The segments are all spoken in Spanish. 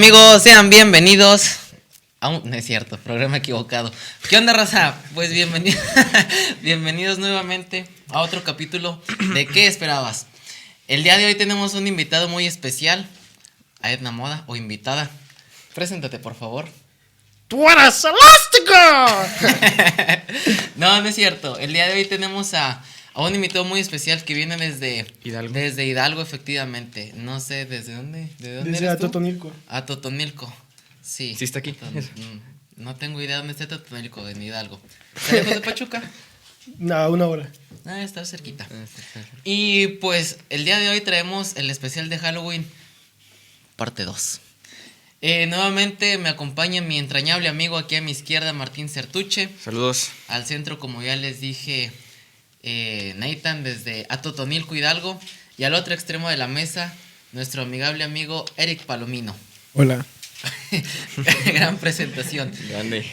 amigos? Sean bienvenidos no es cierto, programa equivocado. ¿Qué onda, raza? Pues bienvenidos nuevamente a otro capítulo de ¿Qué esperabas? El día de hoy tenemos un invitado muy especial, a Edna Moda, o invitada. Preséntate, por favor. ¡Tú eres elástico! No es cierto. El día de hoy tenemos a un invitado muy especial que viene desde Hidalgo. Desde Hidalgo, efectivamente. No sé, ¿desde dónde? ¿De dónde Desde eres tú? Atotonilco. A Totonilco. Sí. Sí está aquí. No tengo idea dónde está Totonilco, en Hidalgo. ¿Está lejos de Pachuca? No, 1 hora. Está cerquita. Y pues el día de hoy traemos el especial de Halloween, parte 2. Nuevamente me acompaña mi entrañable amigo aquí a mi izquierda, Martín Certuche. Saludos. Al centro, como ya les dije, Nathan desde Atotonilco, Hidalgo. Y al otro extremo de la mesa, nuestro amigable amigo Eric Palomino. Hola. Gran presentación. Grande.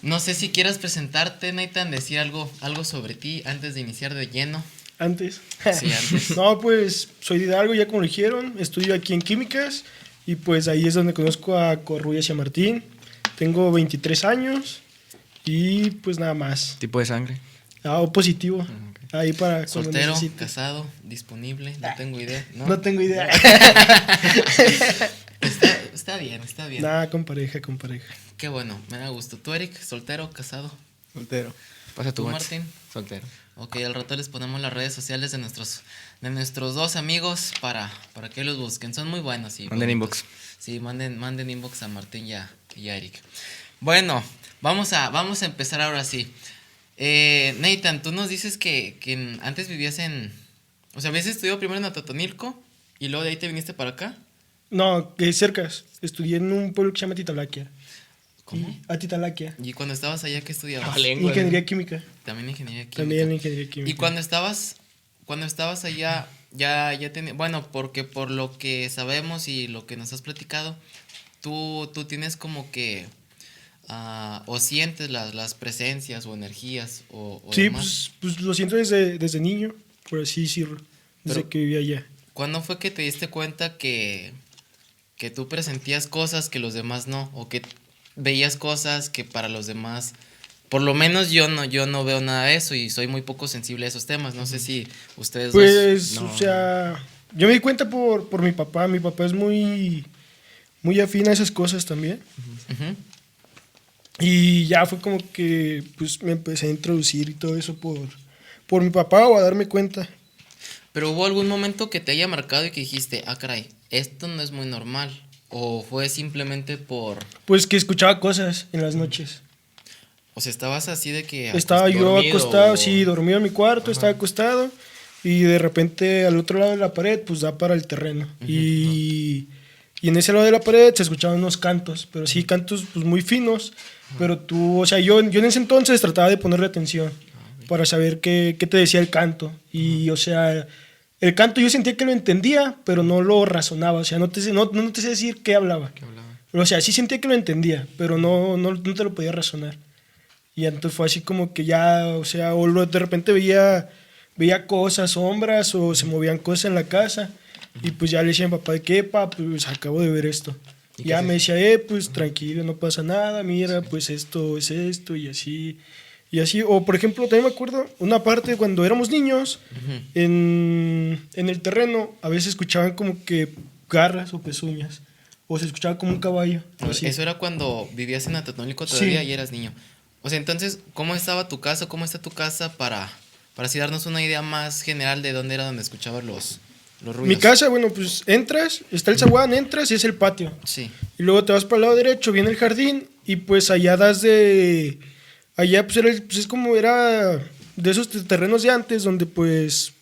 No sé si quieras presentarte, Nathan, decir algo sobre ti antes de iniciar de lleno. Antes. Sí, antes. No, pues soy de Hidalgo, ya como lo dijeron. Estudio aquí en Químicas. Y pues ahí es donde conozco a Corruyas y a Martín. Tengo 23 años. Y pues nada más. ¿Tipo de sangre? O positivo. Okay. Ahí para cuando Soltero, necesite. casado, disponible, no tengo idea. No tengo idea. Está bien. Nada, con pareja. Qué bueno, me da gusto. ¿Tú, Eric, soltero, casado? Soltero. Pasa ¿Tú, tu Martín? Soltero. Ok, al rato les ponemos las redes sociales de nuestros dos amigos para que los busquen. Son muy buenos. Sí, manden inbox. Sí, manden inbox a Martín y a Eric. Bueno, vamos a empezar ahora sí. Nathan, tú nos dices que antes vivías o sea, habías estudiado primero en Atotonilco y luego de ahí te viniste para acá. No, que cercas. Estudié en un pueblo que se llama Titalaquia. ¿Cómo? Titalaquia. ¿Y cuando estabas allá qué estudiabas? Ingeniería química. También ingeniería química. También ingeniería química. ¿Y cuando estabas allá, ya tenías, bueno, porque por lo que sabemos y lo que nos has platicado, tú tienes como que, o sientes las presencias o energías o Sí, demás? pues lo siento desde niño, por así decirlo, desde que vivía allá. ¿Cuándo fue que te diste cuenta que tú presentías cosas que los demás no? O que veías cosas que para los demás... Por lo menos yo no veo nada de eso y soy muy poco sensible a esos temas. No sé si ustedes Pues, dos... o sea, yo me di cuenta por mi papá. Mi papá es muy afín a esas cosas también. Ujú. Y ya fue como que pues me empecé a introducir y todo eso por mi papá o a darme cuenta. Pero hubo algún momento que te haya marcado y que dijiste, caray, esto no es muy normal. O fue simplemente por... Pues que escuchaba cosas en las noches. O sea, estabas así de que... Estaba yo dormido acostado, o- sí, dormido en mi cuarto, Ajá. estaba acostado y de repente al otro lado de la pared pues da para el terreno. Ujú. Y en ese lado de la pared se escuchaban unos cantos, pero sí cantos pues muy finos, pero tú, o sea, yo en ese entonces trataba de ponerle atención para saber qué te decía el canto. Y o sea, el canto yo sentía que lo entendía, pero no lo razonaba, o sea, no te sé decir qué hablaba. ¿Qué hablaba? O sea, sí sentía que lo entendía, pero no te lo podía razonar. Y entonces fue así como que ya, o sea, de repente veía cosas, sombras, o se movían cosas en la casa. Y pues ya le decía a mi papá de que, pues acabo de ver esto. ¿Y Y qué ya haces? me decía, pues tranquilo, no pasa nada, mira, pues esto es esto, y así. Y así, o por ejemplo, también me acuerdo una parte cuando éramos niños, Ujú. en el terreno, a veces escuchaban como que garras o pezuñas. O se escuchaba como un caballo. Así. Eso era cuando vivías en Atotonilco todavía Sí. y eras niño. O sea, entonces, ¿cómo estaba tu casa? ¿Cómo está tu casa para así darnos una idea más general de dónde era donde escuchabas los ruidos? Mi casa, bueno, pues entras, está el zaguán, entras y es el patio. Sí. Y luego te vas para el lado derecho, viene el jardín y pues allá allá pues, pues es como era de esos terrenos de antes donde pues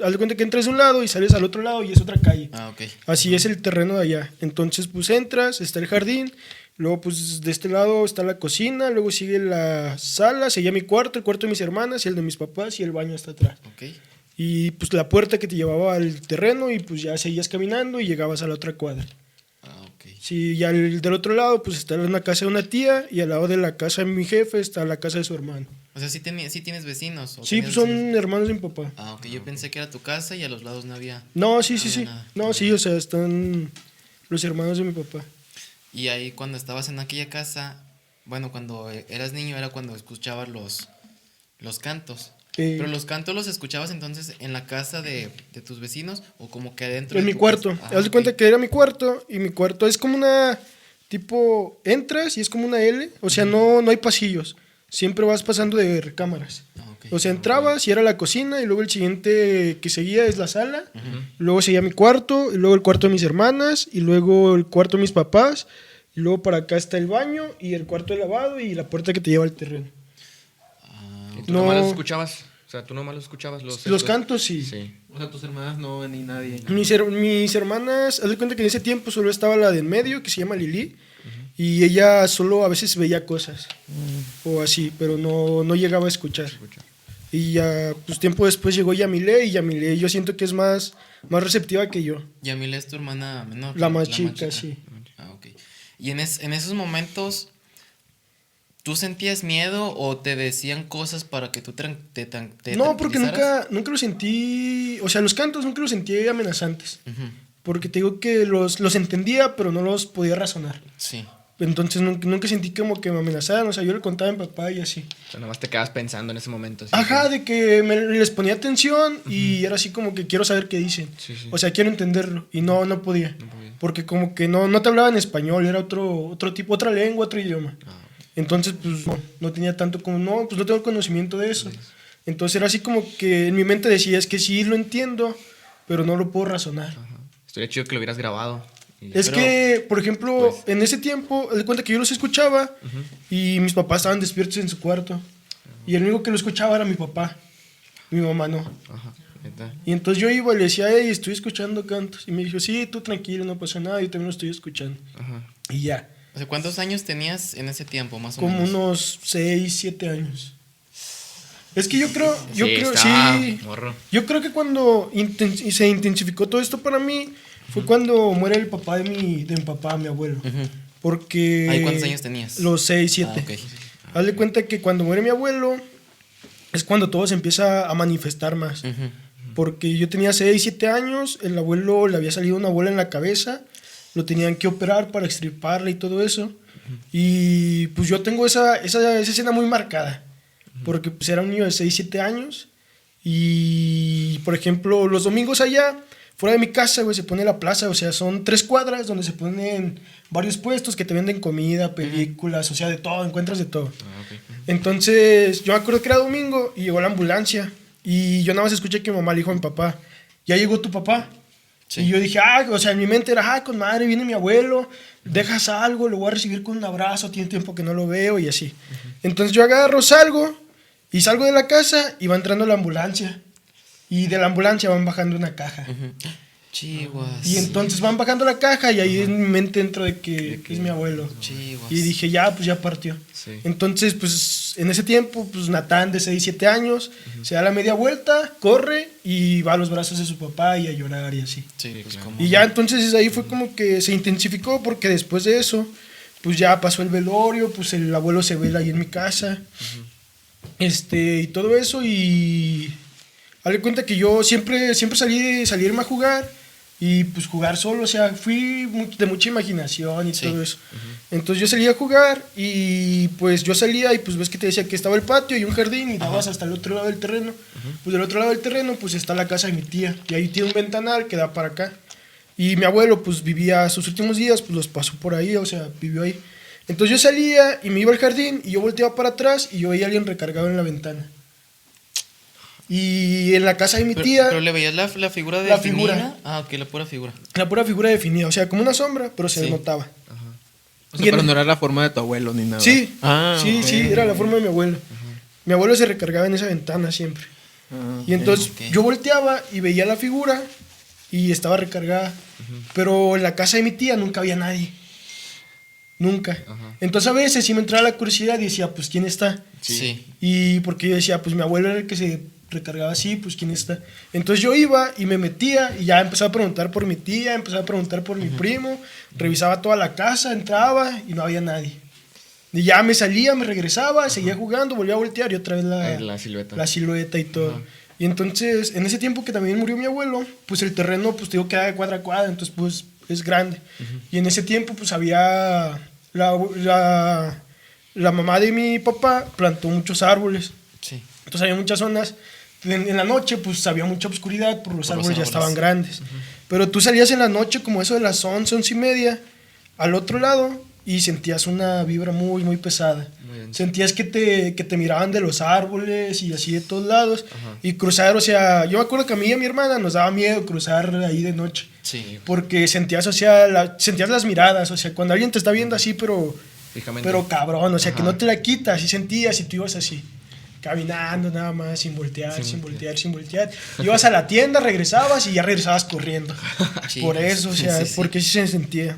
haz de cuenta que entras de un lado y sales al otro lado y es otra calle. Ok. Así es el terreno de allá. Entonces pues entras, está el jardín, luego pues de este lado está la cocina, luego sigue la sala, seguía mi cuarto, el cuarto de mis hermanas y el de mis papás y el baño está atrás. Ok. Y pues la puerta que te llevaba al terreno y pues ya seguías caminando y llegabas a la otra cuadra. Ok. Sí, y del otro lado pues está una casa de una tía y al lado de la casa de mi jefe está la casa de su hermano. O sea, sí tienes vecinos. ¿O Sí, tenías pues son vecinos? hermanos de mi papá. Ok, yo pensé que era tu casa y a los lados no había... No, sí, no sí, había sí. nada. No, sí, o sea, están los hermanos de mi papá. Y ahí cuando estabas en aquella casa, bueno, cuando eras niño era cuando escuchabas los cantos. Pero los cantos los escuchabas entonces en la casa de tus vecinos o como que adentro En de mi tu cuarto. casa? Haz de cuenta que era mi cuarto y mi cuarto es como una tipo entras y es como una L, o sea, no hay pasillos. Siempre vas pasando de recámaras. Ok. O sea, entrabas y era la cocina y luego el siguiente que seguía es la sala, luego seguía mi cuarto y luego el cuarto de mis hermanas y luego el cuarto de mis papás y luego para acá está el baño y el cuarto de lavado y la puerta que te lleva al terreno. ¿Y tú No. nomás los escuchabas? O sea, tú nomás los escuchabas Los cantos sí. Sí. O sea, tus hermanas no, ni nadie. Mis hermanas, haz de cuenta que en ese tiempo solo estaba la de en medio, que se llama Lili, y ella solo a veces veía cosas, o así, pero no llegaba a escuchar. Y ya, pues tiempo después llegó Yamile, y Yamile yo siento que es más receptiva que yo. Yamile es tu hermana menor. La más chica, sí. Ah, ok. Y en esos momentos, ¿tú sentías miedo o te decían cosas para que tú te No, porque tranquilizaras? nunca lo sentí, o sea, los cantos nunca los sentí amenazantes, Ujú. porque te digo que los entendía, pero no los podía razonar. Sí. Entonces nunca sentí como que me amenazaran, o sea, yo le contaba a mi papá y así. O sea, nomás te quedabas pensando en ese momento. ¿Sí? Ajá, de que les ponía atención y era así como que quiero saber qué dicen. Sí, sí. O sea, quiero entenderlo. Y no podía. No podía. Porque como que no te hablaba en español, era otro tipo, otra lengua, otro idioma. Entonces, pues no tenía tanto como, pues no tengo conocimiento de eso. Entonces era así como que en mi mente decía, es que sí lo entiendo, pero no lo puedo razonar. Ajá. Estaría chido que lo hubieras grabado. Es Pero, que, por ejemplo, pues- en ese tiempo, haz de cuenta que yo los escuchaba y mis papás estaban despiertos en su cuarto. Y el único que lo escuchaba era mi papá. Mi mamá no. Ajá. Neta. Y entonces yo iba y le decía, hey, estoy escuchando cantos. Y me dijo, sí, tú tranquilo, no pasa nada, yo también lo estoy escuchando. Ajá. Y ya, O sea, ¿cuántos años tenías en ese tiempo, más o como menos? unos 6, 7 años. Es que yo creo, está sí. morro. Yo creo que cuando se intensificó todo esto para mí, fue cuando muere el papá de mi papá, mi abuelo. Ujú. Porque... ¿Ahí cuántos años tenías? Los 6, 7. Ah, ok. Haz de cuenta que cuando muere mi abuelo, es cuando todo se empieza a manifestar más. Ujú. Porque yo tenía 6, 7 años, el abuelo le había salido una bola en la cabeza, lo tenían que operar para extirparla y todo eso. Y pues yo tengo esa escena muy marcada, porque pues era un niño de 6, 7 años. Y por ejemplo, los domingos allá, fuera de mi casa, güey, se pone la plaza, o sea, son 3 cuadras donde se ponen varios puestos que te venden comida, películas, o sea, de todo, encuentras de todo. Ah, ok. Entonces, yo me acuerdo que era domingo y llegó la ambulancia. Y yo nada más escuché que mi mamá le dijo a mi papá, ya llegó tu papá. Sí. Y yo dije, o sea, en mi mente era, con madre, viene mi abuelo, dejas algo, lo voy a recibir con un abrazo, tiene tiempo que no lo veo y así. Entonces yo agarro, salgo de la casa y va entrando la ambulancia. Y de la ambulancia van bajando una caja. Ujú. Chihuas. Y entonces van bajando la caja y ahí en mi mente entro de que es mi abuelo. Chihuas. Y dije, pues ya partió. Sí. Entonces, pues en ese tiempo, pues Natán de 6, 7 años, se da la media vuelta, corre y va a los brazos de su papá y a llorar y así. Sí, pues claro. como... Y ya entonces ahí fue como que se intensificó porque después de eso, pues ya pasó el velorio, pues el abuelo se vela ahí en mi casa, y todo eso y... Dale cuenta que yo siempre salí de salirme a jugar y pues jugar solo, o sea, fui de mucha imaginación y Sí. todo eso. Entonces yo salía a jugar y pues yo salía y pues ves que te decía que estaba el patio y un jardín y dabas hasta el otro lado del terreno. Pues del otro lado del terreno pues está la casa de mi tía y ahí tiene un ventanal que da para acá. Y mi abuelo pues vivía sus últimos días, pues los pasó por ahí, o sea, vivió ahí. Entonces yo salía y me iba al jardín y yo volteaba para atrás y yo veía a alguien recargado en la ventana. Y en la casa de mi tía, Pero le veías la figura La definida. figura. Ah, ok, la pura figura. la pura figura definida, o sea, como una sombra, pero se Sí. notaba. O sea, Y en- pero no era la forma de tu abuelo ni nada. Sí, Ah, sí, ok. sí, era la forma de mi abuelo. Mi abuelo se recargaba en esa ventana siempre. Ah, Y entonces ok. yo volteaba y veía la figura y estaba recargada. Pero en la casa de mi tía nunca había nadie. Nunca. Ajá. Entonces a veces sí me entraba la curiosidad y decía, pues ¿quién está? Sí. Y porque yo decía, pues mi abuelo era el que se recargaba así, pues ¿quién está? Entonces yo iba y me metía y ya empezaba a preguntar por mi tía, empezaba a preguntar por mi primo, revisaba toda la casa, entraba y no había nadie. Y ya me salía, me regresaba, seguía jugando, volvía a voltear y otra vez La silueta. la silueta y todo. Y entonces, en ese tiempo que también murió mi abuelo, pues el terreno, pues te digo que era de cuadra a cuadra, entonces pues es grande. Y en ese tiempo pues había la mamá de mi papá plantó muchos árboles. Sí. Entonces había muchas zonas. En la noche pues había mucha oscuridad por los Por los árboles ya árboles. estaban grandes. Pero tú salías en la noche como eso de las 11, 11 y media al otro lado y sentías una vibra muy, muy pesada. Muy densa. Sentías que te miraban de los árboles y así de todos lados. Y cruzar, o sea, yo me acuerdo que a mí y a mi hermana nos daba miedo cruzar ahí de noche. Sí. Porque sentías, o sea, sentías las miradas, o sea, cuando alguien te está viendo así, Fijamente. pero cabrón, o sea, que Ajá. no te la quitas, y sentías y tú ibas así, caminando nada más, sin voltear, sin voltear, sin voltear. Ibas a la tienda, regresabas y ya regresabas corriendo. Sí, Por eso, o sí, sea, sí, sí. porque sí se sentía.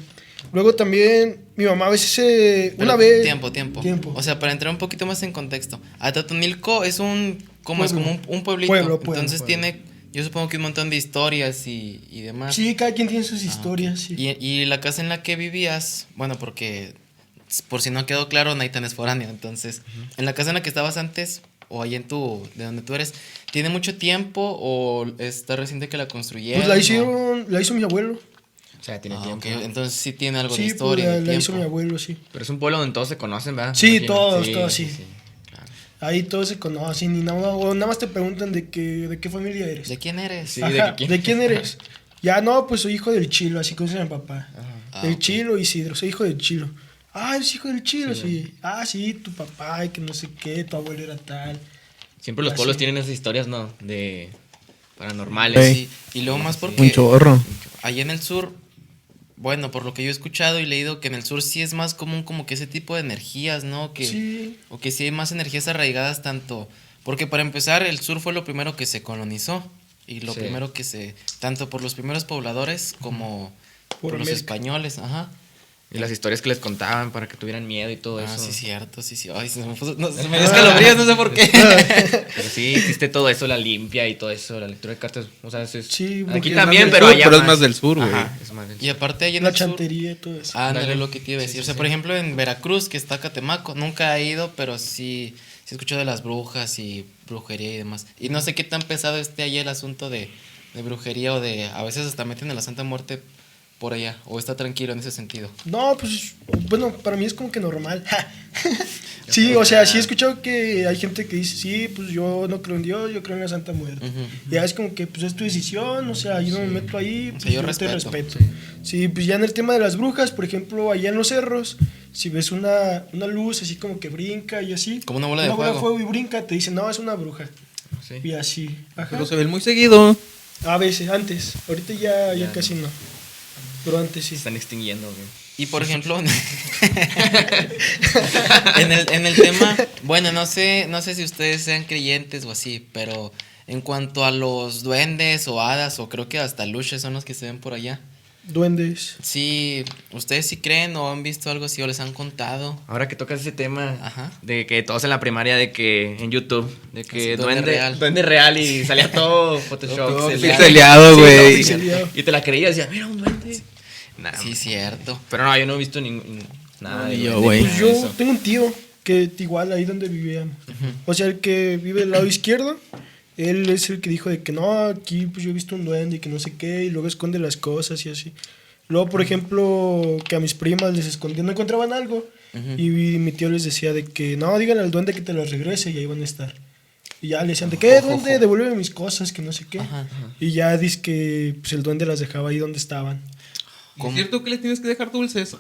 Luego también, mi mamá a veces, Pero una vez... Tiempo. O sea, para entrar un poquito más en contexto. Atotonilco es ¿cómo es? Pueblo. Como un pueblito. Pueblo. Entonces tiene, yo supongo que un montón de historias y demás. Sí, cada quien tiene sus historias, sí. Y la casa en la que vivías, bueno, porque por si no quedó claro, Nathan es foráneo. Entonces, en la casa en la que estabas antes, o ahí de donde tú eres, ¿tiene mucho tiempo o está reciente que la construyeron? Pues o- la hizo mi abuelo. O sea, tiene Ah, tiempo. ok. Entonces sí tiene algo de Sí, historia. pues de la hizo tiempo. mi abuelo, sí. Pero es un pueblo donde todos se conocen, ¿verdad? Sí, Me imagino. todos, sí. Claro. Ahí todos se conocen y nada más te preguntan de qué familia eres. ¿De quién eres? Sí, Ajá, ¿de ¿de quién eres? Ya no, pues soy hijo del Chilo, así como se llama mi papá. Ah, Del ok. Chilo Isidro, soy hijo del Chilo. Ah, eres hijo del Chilo, sí. Ah, sí, tu papá, y que no sé qué, tu abuelo era tal. Siempre los Así. pueblos tienen esas historias, ¿no? De paranormales. Ey. Sí, y luego más porque Un chorro. allá en el sur, bueno, por lo que yo he escuchado y leído, que en el sur sí es más común como que ese tipo de energías, ¿no? Que, Sí. O que sí hay más energías arraigadas tanto, porque para empezar el sur fue lo primero que se colonizó y lo Sí. primero tanto por los primeros pobladores como por los América. españoles, ajá. Y las historias que les contaban para que tuvieran miedo y todo Ah, eso. sí, cierto, sí. Ay, se me dio escalofríos, no sé por qué. Pero sí, existe todo eso, la limpia y todo eso, la lectura de cartas. O sea, Sí, aquí porque también, es más pero del sur, allá pero es más del sur, güey. Ajá, es más del sur. Y aparte allá en La el sur, chantería y todo eso. ándale, Dale. lo que te iba a decir. Sí, O sea, sí, por sí. ejemplo, en Veracruz, que está Catemaco, nunca he ido, pero sí he escuchado de las brujas y brujería y demás. Y no sé qué tan pesado esté allá el asunto de brujería o de... A veces hasta meten a la Santa Muerte por allá, o está tranquilo en ese sentido. No, pues, bueno, para mí es como que normal. Sí, o sea, sí he escuchado que hay gente que dice, sí, pues yo no creo en Dios, yo creo en la Santa Muerte. Ujú. Ya es como que, pues es tu decisión, o sea, yo no me meto ahí, pues, sea, yo yo te respeto. respeto. Sí, pues ya en el tema de las brujas, por ejemplo, allá en los cerros, si ves una luz así como que brinca y así. Como una bola de fuego. y brinca, te dicen, no, es una bruja. Sí. Y así, ajá. Pero se ven muy seguido. A veces, antes, ahorita ya Ya casi no. Pero antes sí. Se están extinguiendo, güey. Y por ejemplo, en el tema, bueno, no sé si ustedes sean creyentes o así, pero en cuanto a los duendes o hadas, o creo que hasta luches son los que se ven por allá. Duendes. Sí, ¿ustedes sí creen o han visto algo así o les han contado? Ahora que tocas ese tema Ajá. de que todos en la primaria, de que en YouTube, de que Así, duende real. y salía todo Photoshop. Todo pixeleado, Sí, güey. todo Pixeleado. Y te la creías, decía, mira un duende. Nah, Sí, cierto. Pero no, yo no he visto nada No, de ni yo, duende, güey. ni Pues nada de yo eso. tengo un tío que igual ahí donde vivíamos. O sea, el que vive del lado izquierdo, él es el que dijo de que no, aquí pues yo he visto un duende y que no sé qué, y luego esconde las cosas y así. Luego, por ejemplo, que a mis primas les escondían, no encontraban algo, y mi tío les decía de que no, díganle al duende que te las regrese y ahí van a estar. Y ya le decían de qué, duende, devuélveme mis cosas, que no sé qué. Ajá. Y ya dice que pues, el duende las dejaba ahí donde estaban. ¿Es cierto que le tienes que dejar dulces?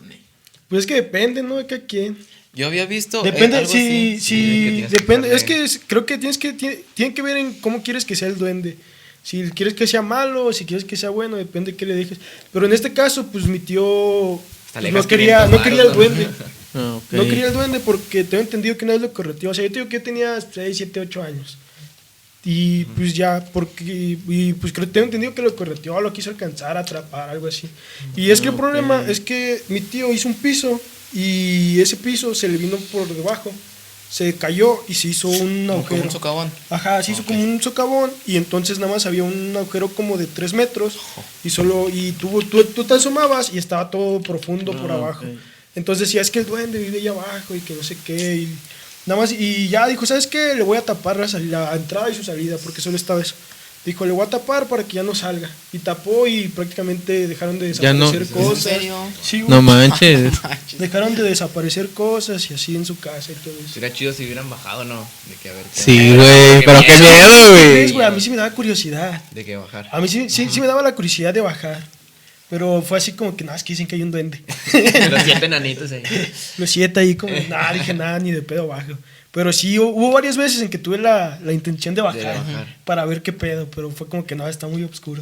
Pues es que depende, ¿no? De cada quien. Yo había visto Depende, algo así. sí, de que tienes que depende. darle- Es que creo que tiene que ver en cómo quieres que sea el duende. Si quieres que sea malo o si quieres que sea bueno, depende de qué le dejes. Pero en este caso, pues mi tío Hasta le no dejas quería, 500 no quería el varos, ¿no? duende. Ah, ok. No quería el duende porque tengo entendido que no es lo correctivo. O sea, yo te digo que yo tenía 6, 7, 8 años. Y pues ya, pues creo tengo entendido que lo correteó, lo quiso alcanzar, atrapar, algo así. Y es que el problema es que mi tío hizo un piso y ese piso se le vino por debajo, se cayó y se hizo un Como agujero. un socavón. Ajá, se hizo como un socavón y entonces nada más había un agujero como de 3 metros y tú te asomabas y estaba todo profundo por abajo. ok. Entonces decía, es que el duende vive ahí abajo y que no sé qué. Y nada más, y ya dijo, ¿sabes qué? Le voy a tapar la entrada y su salida porque solo estaba eso. Dijo, le voy a tapar para que ya no salga. Y tapó y prácticamente dejaron de Ya no. desaparecer ¿En cosas. serio? Sí, güey. No manches. Dejaron de desaparecer cosas y así en su casa y todo eso. Sería chido si hubieran bajado, ¿no? De que a ver. Sí, güey. Pero qué miedo, ¿Ves, güey. güey? A mí sí me daba curiosidad. De que bajar. A mí sí me daba la curiosidad de bajar. Pero fue así como que, no, es que dicen que hay un duende. Los 7 enanitos ahí. Los 7 ahí como, nada, dije nada, ni de pedo bajo. Pero sí, hubo varias veces en que tuve la intención de bajar, bajar. para ver qué pedo, pero fue como que no, está muy oscuro.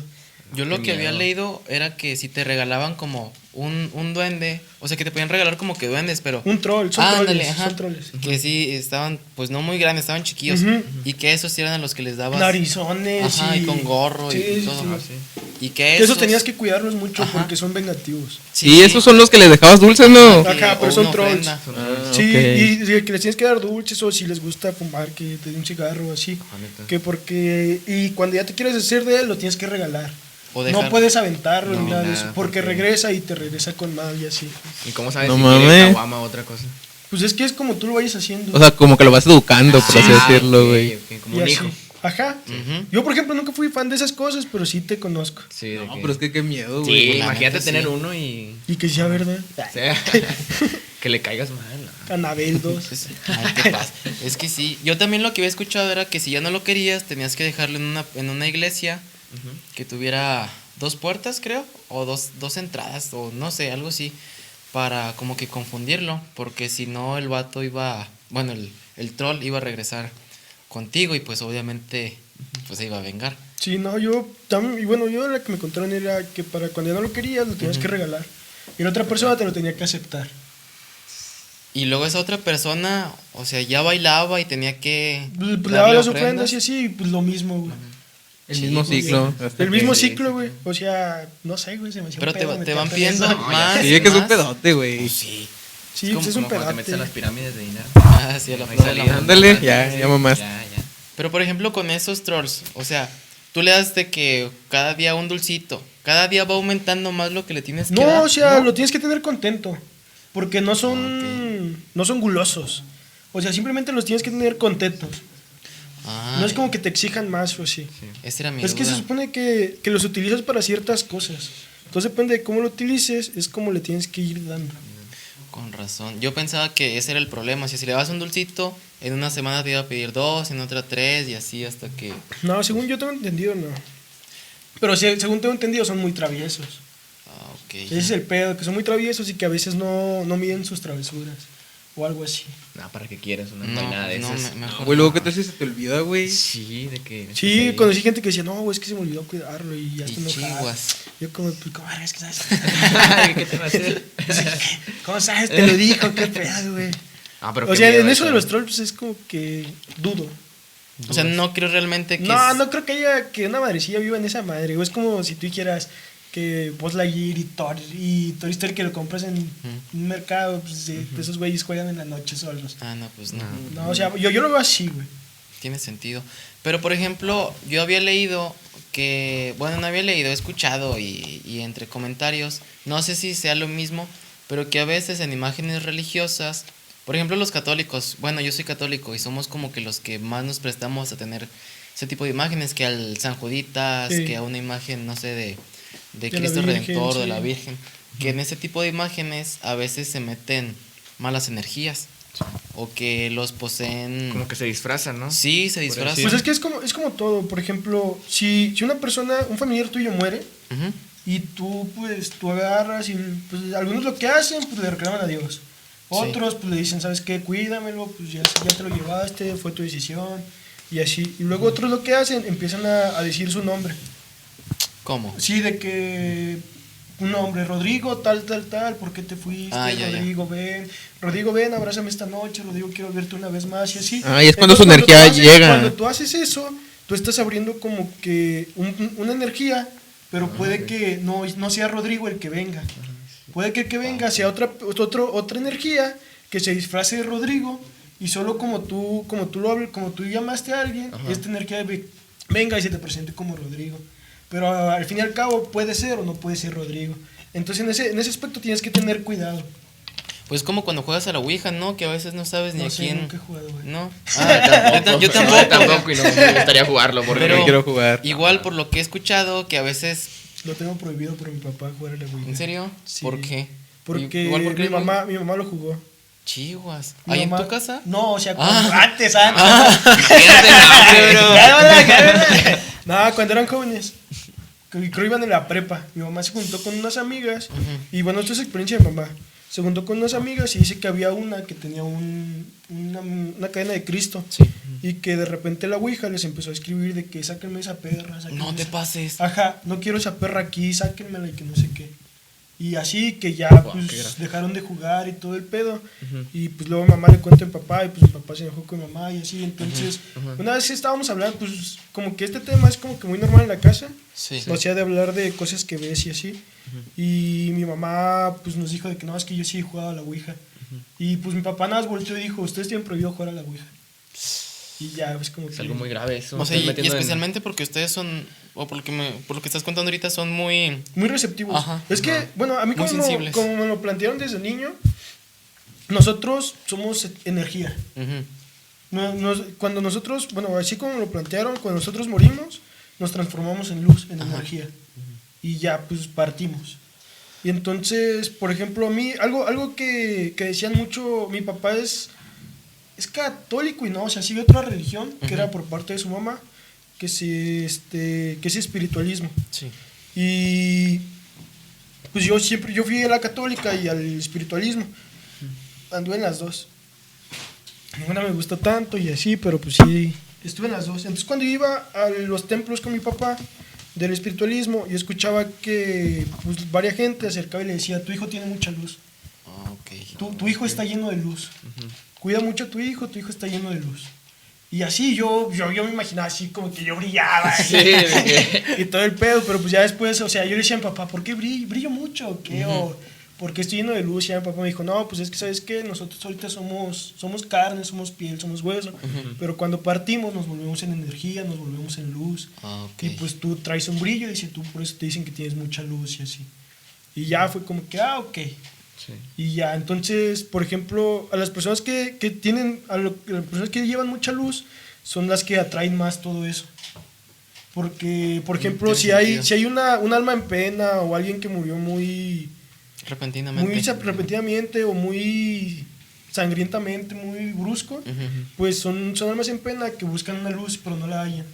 Yo lo Qué que había miedo. leído era que si te regalaban como un duende, o sea, que te podían regalar como que duendes, pero... Un troll, son Ándale, trolles, ajá. son trolles. Que sí estaban, pues no muy grandes, estaban chiquillos. Ujú. Y que esos sí eran a los que les dabas... Narizones Ajá, y con gorro Sí, y sí, todo. sí. Ajá, sí. Y que Que esos... esos tenías que cuidarlos mucho Ajá. porque son vengativos. Sí, esos son los que les dejabas dulces, ¿no? que- Ajá, pero o son una trolls. ofrenda. Ah, Sí, ok. y que les tienes que dar dulces o si les gusta fumar, que te den un cigarro o así. Ah, neta. Que porque... Y cuando ya te quieres hacer de él, lo tienes que regalar. O dejar- No puedes aventarlo No, ni nada de nada, eso, porque porque- regresa y te regresa con mal y así. ¿Y cómo sabes No si mames. quiere caguama o otra cosa? Pues es que es como tú lo vayas haciendo. O sea, como que lo vas educando, por así Ah, decirlo, ok, güey. ok, como y un así. hijo. Ajá. Ujú. Yo, por ejemplo, nunca fui fan de esas cosas, pero sí te conozco. Sí, de No, que... pero es que qué miedo, Sí, güey. la imagínate neta, tener sí. uno y... Y que sea verdad. O sea, que le caigas mal. ¿no? Anabel 2. Ay, ¿qué pasa? Es que sí, yo también lo que había escuchado era que si ya no lo querías, tenías que dejarlo en una iglesia que tuviera 2 puertas, creo, o dos entradas, o no sé, algo así, para como que confundirlo, porque si no el vato iba, bueno, el troll iba a regresar contigo y pues obviamente pues se iba a vengar. Sí, no, yo también, y bueno, yo la que me contaron era que para cuando ya no lo querías, lo tenías que regalar. Y la otra persona te lo tenía que aceptar. Y luego esa otra persona, o sea, ya bailaba y tenía que Pues, le darle daba las ofrendas. ofrendas y así, y pues lo mismo, güey. El Sí, mismo pues, ciclo. El mismo Sí, ciclo, sí, güey. O sea, no sé, güey, se me hacía Pero un te, pedo te meterte van en pidiendo eso. más. Sí, es que es un más. pedote, güey. Sí. Sí, pues es un Como cuando te metes a las pedote. pirámides de dinero. Ah, sí, a la Ahí flor de la salía. mano. Ándale, ya mamaste. Ya. Pero por ejemplo, con esos trolls, o sea, tú le das de que cada día un dulcito, cada día va aumentando más lo que le tienes que dar. No, o sea, ¿no? lo tienes que tener contento. Porque no son, Ah, no son gulosos. O sea, simplemente los tienes que tener contentos. Ah, No es como que te exijan más o así. esa era mi Es que se duda. supone que los utilizas para ciertas cosas. Entonces depende de cómo lo utilices, es como le tienes que ir dando. Con razón. Yo pensaba que ese era el problema. O sea, si le das un dulcito, en una semana te iba a pedir 2, en otra 3 y así hasta que... No, según yo tengo entendido, no. Pero según tengo entendido, son muy traviesos. Ah, ok. Ese es el pedo, que son muy traviesos y que a veces no miden sus travesuras. O algo así. No, ¿para qué quieres? No, No, hay nada de no, esas. mejor Güey, luego no. que te hace se te olvida, güey. Sí, de que... Sí, conocí gente que decía, no, güey, es que se me olvidó cuidarlo y ya Y está enojado. chiguas. Yo como, pues, ¿cómo es que sabes? ¿Qué te va a hacer? ¿Cómo sabes? Te lo dijo, qué pedo, güey. Ah, pero O qué sea, miedo en eso de los trolls pues, es como que dudo. O sea, no creo realmente que... No, es- no creo que haya que una madrecilla viva en esa madre. güey. Es como si tú dijeras que Buzz Lightyear y Toy Story que lo compras en un mercado, pues esos güeyes juegan en las noches solos. Ah, no, pues no. No, o sea, yo lo veo así, güey. Tiene sentido. Pero, por ejemplo, yo había leído que... Bueno, no había leído, he escuchado y entre comentarios, no sé si sea lo mismo, pero que a veces en imágenes religiosas, por ejemplo, los católicos, bueno, yo soy católico y somos como que los que más nos prestamos a tener ese tipo de imágenes, que al San Juditas, Sí. que a una imagen, no sé, de la Cristo Virgen, Redentor, de sí. la Virgen, que en ese tipo de imágenes a veces se meten malas energías o que los poseen... Como que se disfrazan, ¿no? Sí, se Por disfrazan. así Pues es que es como todo. Por ejemplo, si una persona, un familiar tuyo muere Ujú. y tú agarras y pues algunos lo que hacen, pues le reclaman a Dios. Otros pues le dicen, ¿sabes qué? Cuídamelo, pues ya te lo llevaste, fue tu decisión y así. Y luego otros lo que hacen, empiezan a decir su nombre. ¿Cómo? Sí, de que un nombre, Rodrigo, tal, ¿por qué te fuiste? Ah, ya, ya. Rodrigo, ven, abrázame esta noche, Rodrigo, quiero verte una vez más y así. Ah, y es cuando Entonces, su energía tú llega. Cuando tú haces eso, tú estás abriendo como que una energía, pero puede que no sea Rodrigo el que venga. Puede que el que venga sea otra energía que se disfrace de Rodrigo y solo como tú llamaste a alguien, esta energía venga y se te presente como Rodrigo. Pero al fin y al cabo puede ser o no puede ser Rodrigo. Entonces en ese aspecto tienes que tener cuidado. Pues como cuando juegas a la Ouija, ¿no? Que a veces no sabes ni No a sé, quién. nunca he jugado, güey. ¿No? Yo tampoco. tampoco y no me gustaría jugarlo porque Pero quiero jugar. igual por lo que he escuchado, que a veces... Lo tengo prohibido por mi papá jugar a la Ouija. ¿En serio? Sí. ¿Por qué? Porque, Igual porque mi es muy- mamá lo jugó. Chihuas. Mi ¿Ahí en mamá- tu casa? No, o sea, Ah. antes. Fíjate, no, bro. Cállate. No, cuando eran jóvenes. Creo que iban en la prepa. Mi mamá se juntó con unas amigas. Y bueno, esto es experiencia de mamá. Se juntó con unas amigas y dice que había una que tenía una cadena de Cristo. Sí. Y que de repente la Ouija les empezó a escribir de que sáquenme esa perra. sáquenme No te esa-". pases. Ajá, no quiero esa perra aquí, sáquenmela y que no sé qué. Y así que ya Wow, pues qué grave. dejaron de jugar y todo el pedo. Y pues luego mamá le cuenta a mi papá y pues mi papá se enojó con mamá y así. Entonces, una vez estábamos hablando, pues como que este tema es como que muy normal en la casa. Sí. O sea, de hablar de cosas que ves y así. Y mi mamá pues nos dijo de que no, es que yo sí he jugado a la Ouija. Y pues mi papá nada más volteó y dijo, ustedes tienen prohibido jugar a la Ouija. Y ya, pues como es que... algo muy grave eso. O sea, Estás y metiendo en- especialmente porque ustedes son, o por lo que estás contando ahorita, son muy... Muy receptivos. Ajá. Es que, bueno, a mí Muy como, sensibles. como me lo plantearon desde niño, nosotros somos energía. Cuando nosotros, bueno, así como me lo plantearon, cuando nosotros morimos, nos transformamos en luz, en energía. Y ya, pues partimos. Y entonces, por ejemplo, a mí, algo que decían mucho, mi papá es católico y no, o sea, sigue otra religión, que era por parte de su mamá, que es espiritualismo. Sí. Y pues yo fui a la católica y al espiritualismo. Anduve en las dos. Ninguna me gustó tanto y así, pero pues sí, estuve en las dos. Entonces cuando iba a los templos con mi papá del espiritualismo, yo escuchaba que pues, varias gente se acercaba y le decía, tu hijo tiene mucha luz, Ah, ok. tu hijo está lleno de luz. Cuida mucho a tu hijo está lleno de luz. Y así yo me imaginaba así como que yo brillaba. Sí, de Y todo el pedo, pero pues ya después, o sea, yo le decía a mi papá, ¿por qué brillo mucho? ¿O qué? O ¿por qué estoy lleno de luz? Y ya mi papá me dijo, no, pues es que sabes que nosotros ahorita somos carne, somos piel, somos hueso, pero cuando partimos nos volvemos en energía, nos volvemos en luz. Ah, ok. Y pues tú traes un brillo, dice tú, por eso te dicen que tienes mucha luz y así. Y ya fue como que, ok. Sí. Y ya, entonces, por ejemplo, a las personas que tienen, a las personas que llevan mucha luz, son las que atraen más todo eso. Porque, por ejemplo, tiene si hay un alma en pena o alguien que murió muy Repentinamente. repentinamente o muy sangrientamente, muy brusco, pues son almas en pena que buscan una luz pero no la hallan.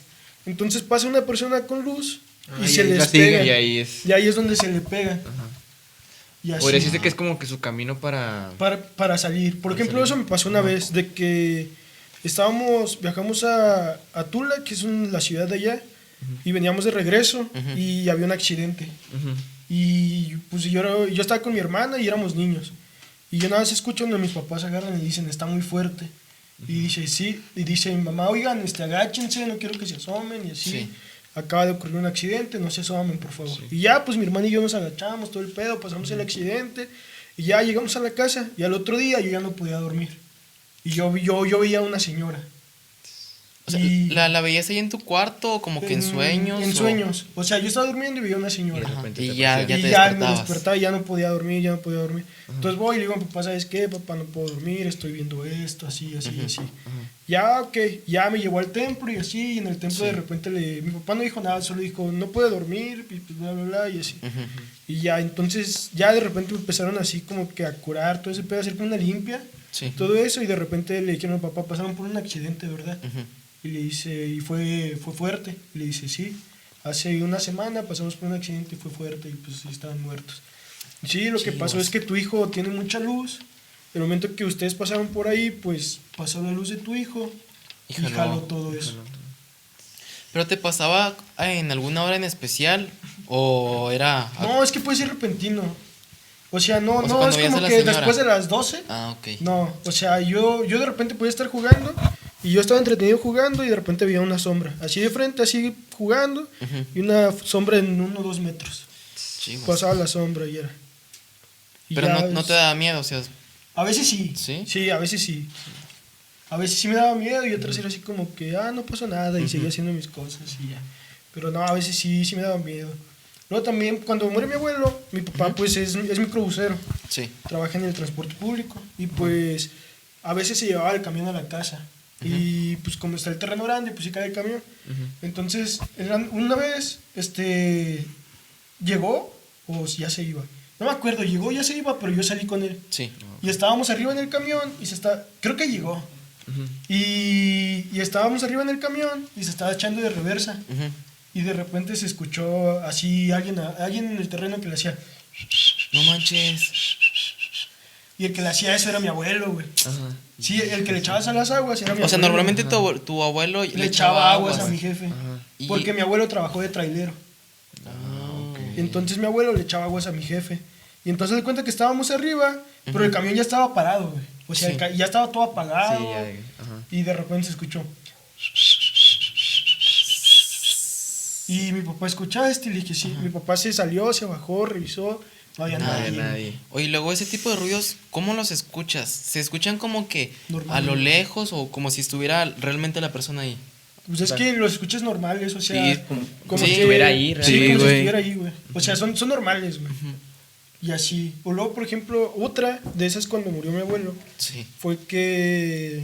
Entonces pasa una persona con luz y Ah, se y ahí les la siguen. pega. Y ahí es. Y ahí es donde se le pega. Y así. Podría decirse que es como que su camino para. Para salir. Por ejemplo, salir. eso me pasó una vez, de que viajamos a Tula, que es la ciudad de allá, y veníamos de regreso y había un accidente. Ujú. Y pues yo estaba con mi hermana y éramos niños. Y yo nada más escucho donde mis papás agarran y dicen, está muy fuerte. Y dice, sí. Y dice mi mamá, oigan, agáchense, no quiero que se asomen y así. Sí. Acaba de ocurrir un accidente, no se asomen, por favor. Y ya, pues mi hermana y yo nos agachamos, todo el pedo, pasamos el accidente. Y ya llegamos a la casa. Y al otro día yo ya no podía dormir. Y yo veía a una señora. O sea, Y- ¿la veías ahí en tu cuarto o como que en sueños? En o- sueños. O sea, yo estaba durmiendo y veía a una señora. de repente Y te ya- aparecía. Y te ya me despertabas. despertaba y ya no podía dormir. Entonces voy y le digo a mi papá, ¿sabes qué? Papá, no puedo dormir, estoy viendo esto, así. Ya, ok, ya me llevó al templo y así, y en el templo de repente mi papá no dijo nada, solo dijo, no puede dormir, y pues, bla, bla, bla, y así. Y ya, entonces, ya de repente empezaron así como que a curar todo ese pedo, a hacer como una limpia, Sí. todo eso, y de repente le dijeron al papá, pasaron por un accidente, ¿verdad? Ujú. Y le dice, y fue fuerte. Y le dice, sí, hace una semana pasamos por un accidente y fue fuerte y pues sí estaban muertos. Sí, lo que pasó es que tu hijo tiene mucha luz. El momento que ustedes pasaron por ahí, pues pasó la luz de tu hijo y jaló todo eso. ¿Pero te pasaba en alguna hora en especial? ¿O era...? No, es que puede ser repentino. O sea, no, O sea, no cuando es veías a como la que señora. después de las 12. Ah, ok. No, o sea, yo de repente podía estar jugando y yo estaba entretenido jugando y de repente veía una sombra. Así de frente, así jugando y una sombra en 1 o 2 metros. Chihuahua. Pasaba la sombra y era. Y Pero ya no te da miedo, o sea... A veces sí. ¿Sí? Sí, a veces sí. A veces sí me daba miedo y otras era así como que, no pasó nada y seguía haciendo mis cosas y ya. Pero no, a veces sí me daba miedo. Luego también, cuando muere mi abuelo, mi papá pues es microbusero, Sí. trabaja en el transporte público y pues a veces se llevaba el camión a la casa. Y pues como está el terreno grande, pues sí cae el camión. Entonces, una vez, llegó o si ya se iba. No me acuerdo, llegó, ya se iba, pero yo salí con él. Sí. Y estábamos arriba en el camión y creo que llegó. Y estábamos arriba en el camión y se estaba echando de reversa. Ujú. Y de repente se escuchó así alguien en el terreno que le hacía. No manches. Y el que le hacía eso era mi abuelo, güey. Ajá. Sí, el que le echaba sal a las aguas era mi abuelo. O sea, normalmente tu abuelo le echaba aguas a mi jefe. Y- Porque mi abuelo trabajó de trailero. Y entonces mi abuelo le echaba aguas a mi jefe. Y entonces de cuenta que estábamos arriba, pero el camión ya estaba parado, güey. O sea, Sí. ya estaba todo apagado. Sí, ajá. Y de repente se escuchó. Y mi papá ¿escuchaste? Y le dije, sí. Mi papá se salió, se bajó, revisó. No había No había nadie. nadie. Oye, luego ese tipo de ruidos, ¿cómo los escuchas? ¿Se escuchan como que Normal. a lo lejos o como si estuviera realmente la persona ahí? Pues es que los escuchas normales, o sea. Sí, como si que- estuviera ahí, Sí, realmente. como si güey. estuviera ahí, güey. O sea, son normales, güey. Y así. O luego, por ejemplo, otra de esas cuando murió mi abuelo Sí. fue que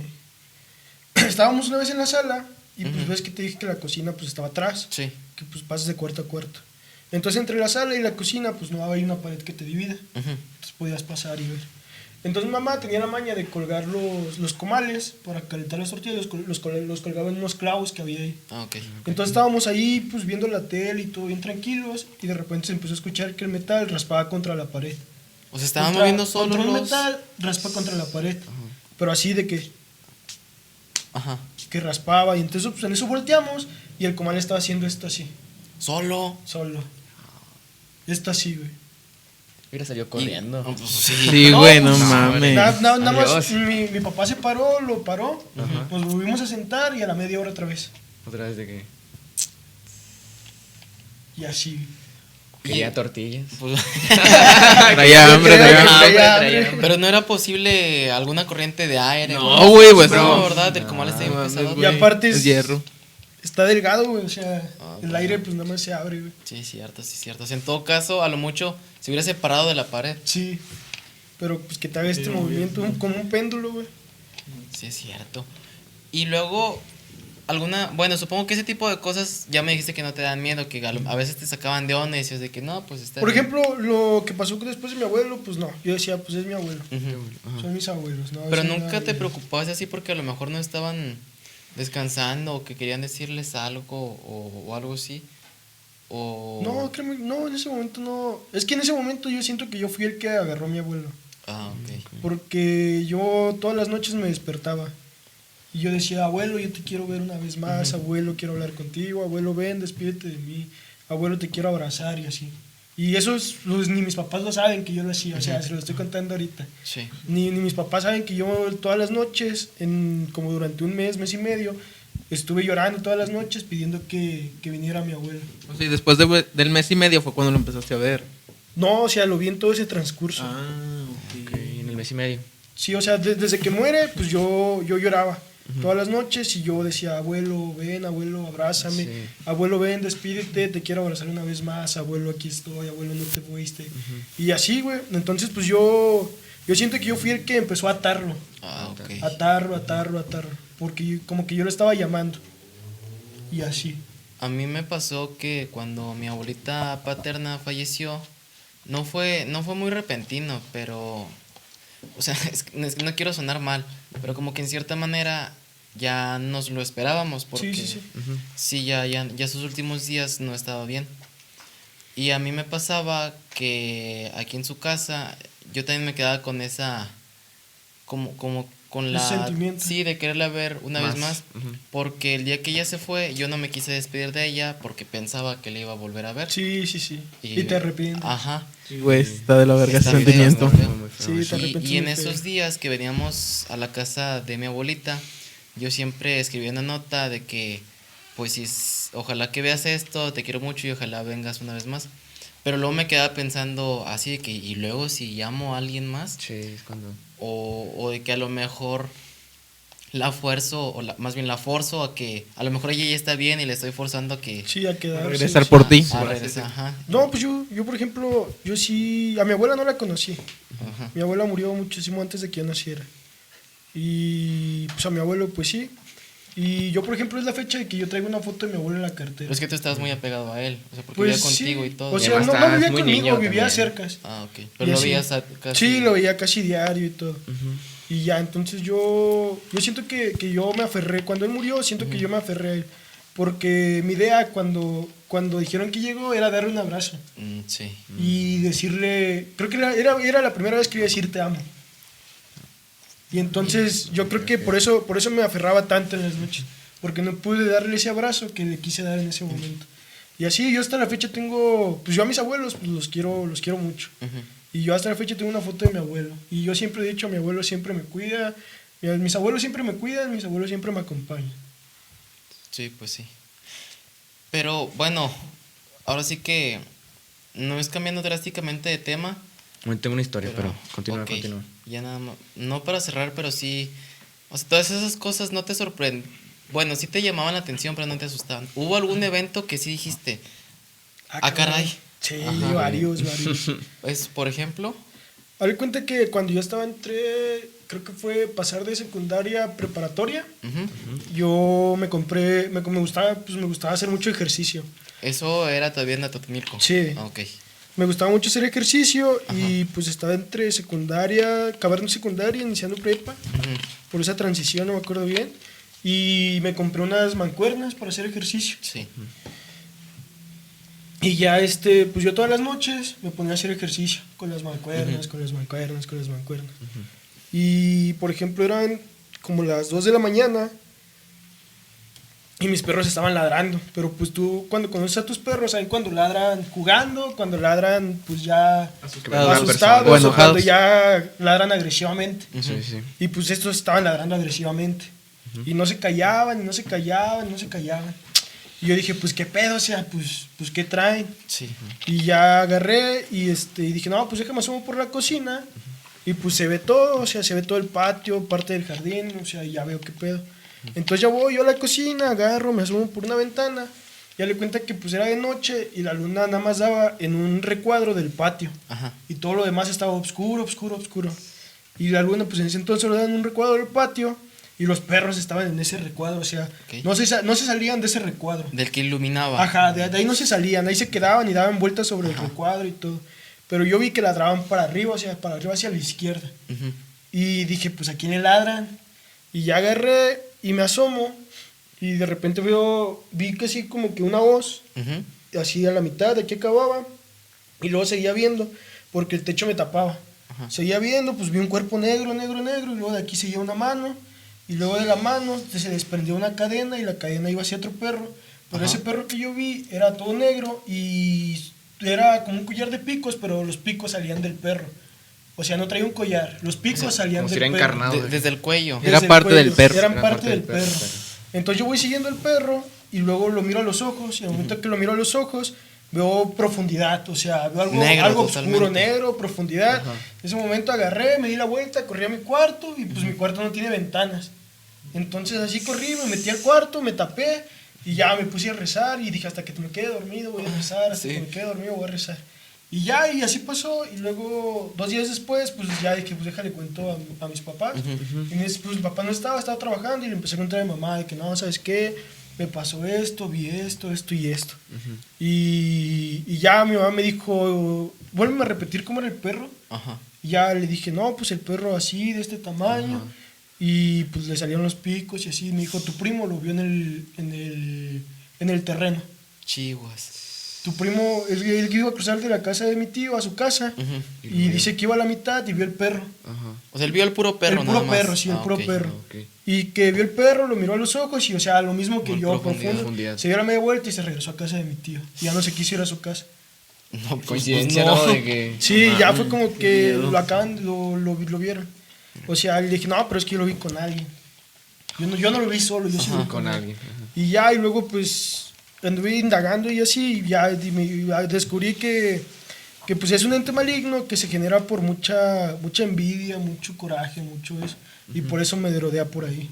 estábamos una vez en la sala y pues ves que te dije que la cocina pues estaba atrás, Sí. que pues pasas de cuarto a cuarto. Entonces entre la sala y la cocina pues no había una pared que te divida, Ujú. entonces podías pasar y ver. Entonces mamá tenía la maña de colgar los comales para calentar las tortillas, los colgaba en unos clavos que había ahí. Ah, ok. Entonces estábamos ahí pues viendo la tele y todo bien tranquilos y de repente se empezó a escuchar que el metal raspaba contra la pared. O sea, estaban Contra- moviendo solo contra un los... metal raspa contra la pared, pero así de Ajá. que raspaba y entonces pues en eso volteamos y el comal estaba haciendo esto así, Solo. solo. Esto así, güey. Mira, salió Y- corriendo. No, pues, sí. Sí, güey, no no, mames. Nada más Adiós. mi papá se paró, lo paró, Ajá. nos volvimos a sentar y a la media hora otra vez. Otra vez de que Y así. quería tortillas. Pues, Traía hambre, traía hambre. Traía hambre. pero no era posible alguna corriente de aire. No, güey, pues no. no. ¿Verdad? El comal está bien No mames, pesado. Y aparte Es hierro. está delgado, güey, o sea, Ah, el pues, aire pues nada más se abre, güey. Sí, cierto, sí, cierto. O sea, en todo caso, a lo mucho, se hubiera separado de la pared. Sí, pero pues que te haga este movimiento como un péndulo, güey. Sí, es cierto. Y luego, bueno, supongo que ese tipo de cosas, ya me dijiste que no te dan miedo, que a veces te sacaban de onda y decías de que no, pues está Por bien. ejemplo, lo que pasó después de mi abuelo, pues no, yo decía, pues es mi abuelo, Ujú. son mis abuelos, ¿no? Pero Eso nunca nada te de- preocupabas así porque a lo mejor no estaban descansando o que querían decirles algo o algo así. O... No, créeme, no, en ese momento no. Es que en ese momento yo siento que yo fui el que agarró a mi abuelo. Ah, ok. Porque yo todas las noches me despertaba. Y yo decía, abuelo, yo te quiero ver una vez más, abuelo, quiero hablar contigo, abuelo, ven, despídete de mí, abuelo, te quiero abrazar y así. Y eso pues, ni mis papás lo saben que yo lo hacía, o sea, se lo estoy contando ahorita. Sí. Ni mis papás saben que yo todas las noches, como durante un mes y medio, estuve llorando todas las noches pidiendo que viniera mi abuelo. O sea, y después del mes y medio fue cuando lo empezaste a ver. No, o sea, lo vi en todo ese transcurso. Ok, en el mes y medio. Sí, o sea, desde que muere, pues yo lloraba todas las noches y yo decía, abuelo, ven, abuelo, abrázame, Sí. abuelo, ven, despídete, te quiero abrazar una vez más, abuelo, aquí estoy, abuelo, no te fuiste. Y así, güey. Entonces, pues yo siento que yo fui el que empezó a atarlo, Ah, ok. atarlo, porque como que yo lo estaba llamando. Y así. A mí me pasó que cuando mi abuelita paterna falleció, no fue muy repentino, pero, o sea, es que no quiero sonar mal, pero como que en cierta manera ya nos lo esperábamos, porque Sí. sí, ya sus últimos días no estaba bien. Y a mí me pasaba que aquí en su casa yo también me quedaba con esa, como con Ese la, sentimiento. sí, de quererla ver una vez Más. más, Ujú. porque el día que ella se fue yo no me quise despedir de ella porque pensaba que le iba a volver a ver. Sí. Y te arrepientes. Ajá. Sí, güey, está de la verga ese Está sentimiento. feo. Muy feo, Sí, eso. te arrepientes Y en muy feo. esos días que veníamos a la casa de mi abuelita, yo siempre escribía una nota de que, pues, ojalá que veas esto, te quiero mucho y ojalá vengas una vez más. Pero luego me quedaba pensando así de que, y luego si llamo a alguien más, Sí, es cuando. o de que a lo mejor la fuerzo, más bien la forzo a que a lo mejor ella ya está bien y le estoy forzando a que Sí, a quedarse. Regresar sí. por ti. a regresar, ajá. No, pues yo, por ejemplo, yo sí, a mi abuela no la conocí. Ajá. Mi abuela murió muchísimo antes de que yo naciera. Y pues a mi abuelo, pues sí. Y yo, por ejemplo, es la fecha de que yo traigo una foto de mi abuelo en la cartera. Pero es que tú estabas muy apegado a él, o sea, porque Pues vivía contigo sí. y todo. O Y sea, además no estabas vivía muy conmigo, niño vivía también. cerca. Ah, ok. Y Pero lo así. veías casi. Sí, lo veía casi diario y todo. Y ya, entonces yo siento que yo me aferré, cuando él murió, siento que yo me aferré a él. Porque mi idea cuando dijeron que llegó era darle un abrazo Sí. y decirle, creo que era la primera vez que iba a decir te amo. Y entonces yo creo que por eso me aferraba tanto en las noches, porque no pude darle ese abrazo que le quise dar en ese momento. Y así yo hasta la fecha tengo, pues yo a mis abuelos pues los quiero mucho. Ujú. Y yo hasta la fecha tengo una foto de mi abuelo. Y yo siempre he dicho, mi abuelo siempre me cuida, mis abuelos siempre me cuidan, mis abuelos siempre me acompañan. Sí, pues sí. Pero bueno, ahora sí que no es cambiando drásticamente de tema. Bueno, tengo una historia, pero continúa, ok, continúa. Ya nada más, no para cerrar, pero sí, o sea, todas esas cosas no te sorprenden. Bueno, sí te llamaban la atención, pero no te asustaban. ¿Hubo algún evento que sí dijiste, ah, caray? Sí, Ajá. varios. Es, por ejemplo, Haz de cuenta que cuando yo estaba creo que fue pasar de secundaria a preparatoria, ujú, yo me gustaba hacer mucho ejercicio. eso era todavía en Atotonilco. Sí. Ah, ok. Me gustaba mucho hacer ejercicio y pues estaba entre secundaria, acabando secundaria, iniciando prepa, Ujú. por esa transición, no me acuerdo bien. Y me compré unas mancuernas para hacer ejercicio. Sí. Y ya, pues yo todas las noches me ponía a hacer ejercicio con las mancuernas, con las mancuernas. Y, por ejemplo, eran como las 2 de la mañana y mis perros estaban ladrando. Pero pues tú, cuando conoces a tus perros, saben cuando ladran jugando, cuando ladran pues ya asustados O o enojados. cuando ya ladran agresivamente. Sí, sí. Y pues estos estaban ladrando agresivamente. Y no se callaban, y no se callaban. Y yo dije, pues qué pedo, o sea, pues qué traen. Sí. Y ya agarré y dije, no, pues déjame asomo por la cocina. Y pues se ve todo, o sea, se ve todo el patio, parte del jardín, o sea, ya veo qué pedo. Entonces ya voy yo a la cocina, agarro, me asomo por una ventana. Ya le cuenta que pues era de noche y la luna nada más daba en un recuadro del patio. Ajá. Y todo lo demás estaba oscuro. Y la luna pues en ese entonces lo daban en un recuadro del patio. Y los perros estaban en ese recuadro, o sea, Ok. no se salían de ese recuadro. Del que iluminaba. Ajá, de ahí no se salían, ahí se quedaban y daban vueltas sobre el recuadro y todo. Pero yo vi que ladraban para arriba, o sea, para arriba hacia la izquierda. Ujú. Y dije, pues ¿a quién le ladran? Y ya agarré y me asomo y de repente vi que así como que una voz, Ujú. así a la mitad, de aquí acababa. Y luego seguía viendo, porque el techo me tapaba. Ajá. Seguía viendo, pues vi un cuerpo negro, y luego de aquí seguía una mano. Y luego de la mano se desprendió una cadena y la cadena iba hacia otro perro. Pero Ajá. ese perro que yo vi era todo negro y era como un collar de picos, pero los picos salían del perro. O sea, no traía un collar, los picos salían como si del era perro. encarnado. Desde el cuello. Era Desde el parte del cuello, perro. Eran Era parte del perro. Entonces yo voy siguiendo al perro y luego lo miro a los ojos y al momento que lo miro a los ojos veo profundidad, o sea, veo Negro, algo oscuro, totalmente. negro, profundidad. En ese momento agarré, me di la vuelta, corrí a mi cuarto y pues mi cuarto no tiene ventanas. Entonces así corrí, me metí al cuarto, me tapé y ya me puse a rezar y dije hasta que me quede dormido voy a rezar, hasta Sí. que me quede dormido voy a rezar. Y ya, y así pasó, y luego 2 días después, pues ya dije, pues déjale cuento a mis papás. Y me dice, pues mi papá no estaba trabajando y le empecé a contar a mi mamá de que no, ¿sabes qué? Me pasó esto, vi esto y esto. Y ya mi mamá me dijo, vuélveme a repetir cómo era el perro. Ajá. Y ya le dije, no, pues el perro así, de este tamaño. Y pues le salieron los picos y así. Me dijo, tu primo lo vio en el terreno. Chihuas. Tu primo, él iba a cruzar de la casa de mi tío a su casa. Ujú. Y dice que iba a la mitad y vio el perro. Ajá. O sea, él vio el puro perro, el nada puro más. perro, sí, el Ah, puro ok. perro. Ok. Y que vio el perro, lo miró a los ojos y, o sea, lo mismo que Muy yo, profundidad. profundo. Se dio la media vuelta y se regresó a casa de mi tío. Y ya no se quiso ir a su casa. No, pues, Coincidencia, pues, ¿no? De que... Sí, Ajá. ya fue como que lo vieron. O sea, le dije, no, pero es que yo lo vi con alguien. Yo no lo vi solo, yo sí lo vi Con alguien. Ajá. Y ya, y luego pues anduve indagando y así, y ya descubrí que pues es un ente maligno que se genera por mucha envidia, mucho coraje, mucho eso. Y por eso me rodea por ahí.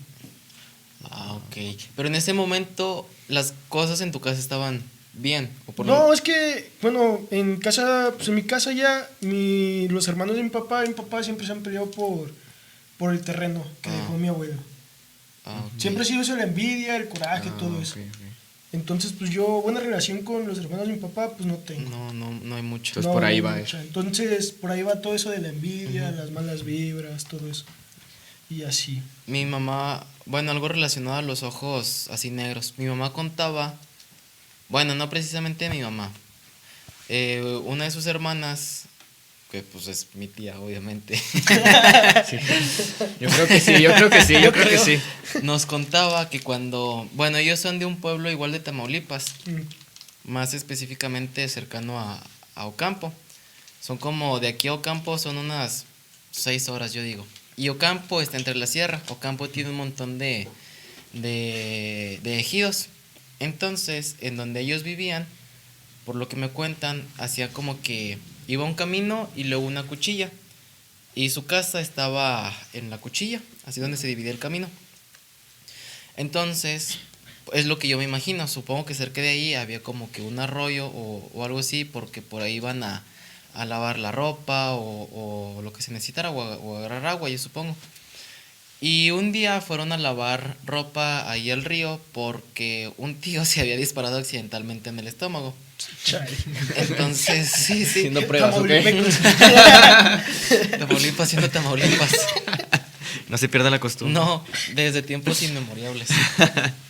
Ah, ok. Pero en ese momento las cosas en tu casa estaban bien. ¿O por No, es que, bueno, en casa, pues en mi casa ya, los hermanos de mi papá siempre se han peleado por el terreno que dejó mi abuelo. Ah, ok. Siempre ha sido eso, la envidia, el coraje, todo eso. Entonces, pues yo, buena relación con los hermanos de mi papá, pues no tengo. No hay mucho. Entonces, por ahí va mucha. Entonces, por ahí va todo eso de la envidia, las malas vibras, todo eso. Y así. Mi mamá, bueno, algo relacionado a los ojos así negros. Mi mamá contaba, bueno, no precisamente mi mamá. Una de sus hermanas, que pues es mi tía, obviamente, Yo creo que sí, yo creo que sí, yo creo que sí. nos contaba que cuando, bueno, ellos son de un pueblo igual de Tamaulipas, más específicamente cercano a Ocampo. Son como de aquí a Ocampo son unas 6 horas, yo digo. Y Ocampo está entre la sierra. Ocampo tiene un montón de ejidos. Entonces, en donde ellos vivían, por lo que me cuentan, hacía como que iba un camino y luego una cuchilla. Y su casa estaba en la cuchilla, así donde se dividía el camino. Entonces, es lo que yo me imagino. Supongo que cerca de ahí había como que un arroyo o algo así, porque por ahí iban a lavar la ropa o lo que se necesitara o agarrar agua, yo supongo. Y un día fueron a lavar ropa ahí al río porque un tío se había disparado accidentalmente en el estómago. Chale. Entonces, sí. Haciendo pruebas, ¿ok? Tamaulipas siendo Tamaulipas. No se pierda la costumbre. No, desde tiempos inmemorables.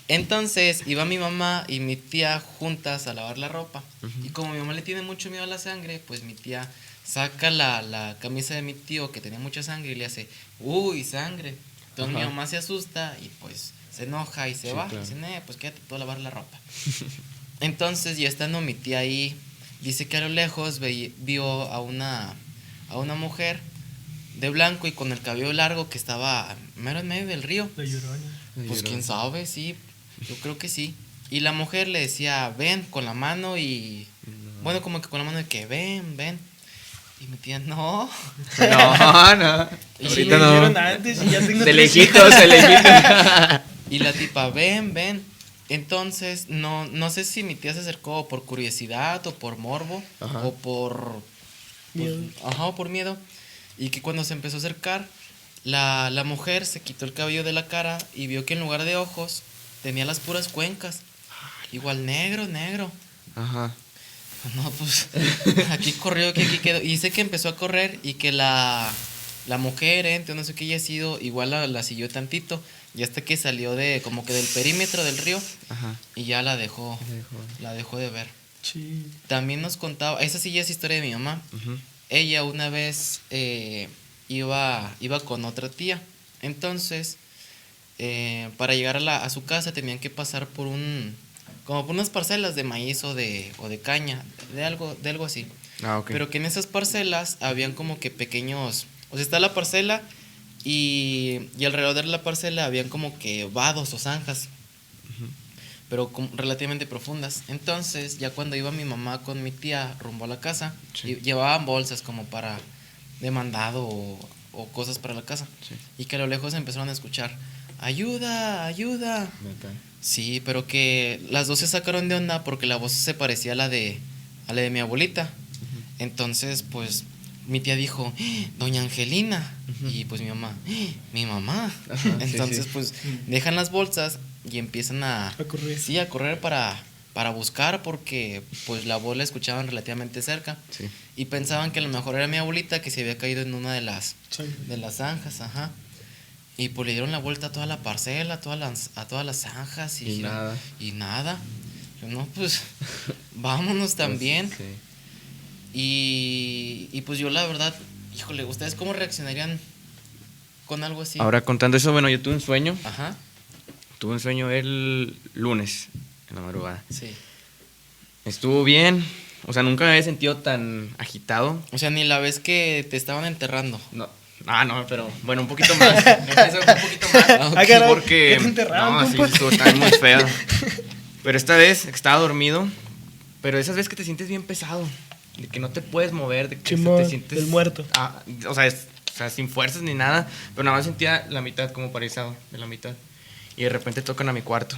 Entonces iba mi mamá y mi tía juntas a lavar la ropa. Y como mi mamá le tiene mucho miedo a la sangre, pues mi tía saca la camisa de mi tío que tenía mucha sangre y le hace, uy, sangre. Entonces mi mamá se asusta y pues se enoja y se va. Claro. Y dice, pues quédate tú a lavar la ropa. Entonces ya estando mi tía ahí, dice que a lo lejos vio a una mujer de blanco y con el cabello largo que estaba mero en medio del río. La Llorona. Pues quién sabe, sí, yo creo que sí. Y la mujer le decía, ven, con la mano y... Bueno, como que con la mano de que ven. Y mi tía, no. No. Y, Ahorita no. me dijeron antes y ya tengo De 3 lejitos, de lejitos. y la tipa, ven. Entonces, no sé si mi tía se acercó por curiosidad o por morbo Ajá. o por... Miedo. O por miedo. Y que cuando se empezó a acercar, la mujer se quitó el cabello de la cara y vio que en lugar de ojos tenía las puras cuencas. Igual negro. Ajá. No, pues aquí corrió, que aquí quedó. Y dice que empezó a correr y que la mujer, ente, no sé qué haya sido, igual la siguió tantito. Y hasta que salió como que del perímetro del río Ajá. y ya la dejó de ver. Sí. También nos contaba, esa sí ya es historia de mi mamá. Ella una vez iba con otra tía. Entonces, para llegar a su casa tenían que pasar como por unas parcelas de maíz o de caña, de algo así. Ah, ok. Pero que en esas parcelas habían como que pequeños, o sea, está la parcela y alrededor de la parcela habían como que vados o zanjas, pero relativamente profundas. Entonces, ya cuando iba mi mamá con mi tía rumbo a la casa, Sí. llevaban bolsas como para de mandado o cosas para la casa. Sí. Y que a lo lejos empezaron a escuchar, ayuda. Sí, pero que las dos se sacaron de onda porque la voz se parecía a la de mi abuelita. Entonces, pues, mi tía dijo, doña Angelina. Y pues mi mamá, mi mamá. Ajá, Entonces, sí. pues, dejan las bolsas y empiezan a correr. Sí, a correr para buscar porque, pues, la voz la escuchaban relativamente cerca. Sí. Y pensaban que a lo mejor era mi abuelita que se había caído en una de las Sí. zanjas, ajá. Y pues le dieron la vuelta a toda la parcela, a todas las zanjas. Y nada. Y nada. Yo, no, pues, vámonos también. Sí. Y pues yo la verdad, híjole, ¿ustedes cómo reaccionarían con algo así? Ahora contando eso, bueno, yo tuve un sueño. Ajá, Tuve un sueño el lunes, en la madrugada. sí. Estuvo bien. O sea, nunca me había sentido tan agitado. O sea, ni la vez que te estaban enterrando. No. Ah, no, pero bueno, un poquito más. Empezó un poquito más. Ah, caray, Porque. ¿qué te enterraron, No, sí, compa? estuvo tan muy feo. Pero esta vez estaba dormido. Pero esas veces que te sientes bien pesado. De que no te puedes mover. De que Simón, te sientes. del muerto. O sea, sin fuerzas ni nada. Pero nada más sentía la mitad, como paralizado de la mitad. Y de repente tocan a mi cuarto.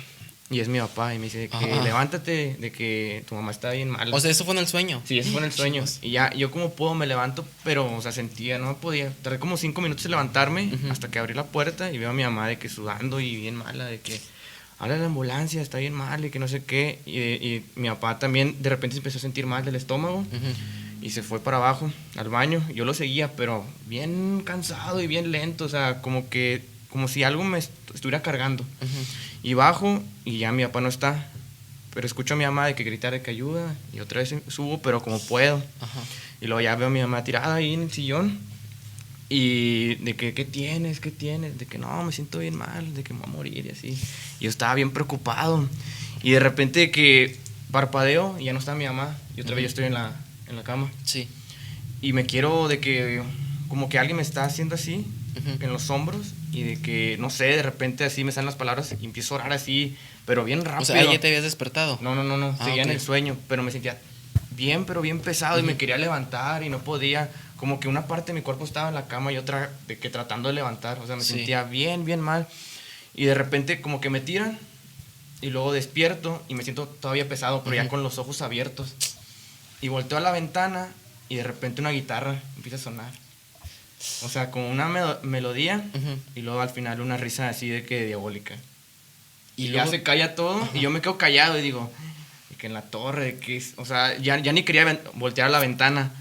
Y es mi papá. Y me dice de que Ajá. levántate, de que tu mamá está bien mal. O sea, eso fue en el sueño. Sí, eso fue en el sueño. Chicos. Y ya, yo como puedo me levanto, pero, o sea, sentía, no podía. Tardé como 5 minutos en levantarme hasta que abrí la puerta y veo a mi mamá de que sudando y bien mala, de que habla de la ambulancia, está bien mal y que no sé qué. Y mi papá también de repente se empezó a sentir mal del estómago y se fue para abajo al baño. Yo lo seguía, pero bien cansado y bien lento, o sea, como si algo me estuviera cargando. Y bajo y ya mi papá no está. Pero escucho a mi mamá de que gritar de que ayuda. Y otra vez subo, pero como puedo. Ajá. Y luego ya veo a mi mamá tirada ahí en el sillón. Y de que, ¿qué tienes? ¿Qué tienes? De que no, me siento bien mal, de que me voy a morir y así. Y yo estaba bien preocupado. Y de repente de que parpadeo y ya no está mi mamá. Y otra vez yo estoy en la cama. Sí. Y me quiero de que, como que alguien me está haciendo así, en los hombros. Y de que, no sé, de repente así me salen las palabras y empiezo a orar así, pero bien rápido. O sea, ahí ya te habías despertado. No, Ah, seguía en ok. el sueño, pero me sentía bien, pero bien pesado y me quería levantar y no podía. Como que una parte de mi cuerpo estaba en la cama y otra de que tratando de levantar. O sea, me Sí. sentía bien, bien mal. Y de repente como que me tiran y luego despierto y me siento todavía pesado, pero ya con los ojos abiertos. Y volteo a la ventana y de repente una guitarra empieza a sonar. O sea, como una melodía y luego al final una risa así de que diabólica. Y ya luego- se calla todo y yo me quedo callado y digo, de que en la torre, de que o sea, ya ni quería voltear a la ventana.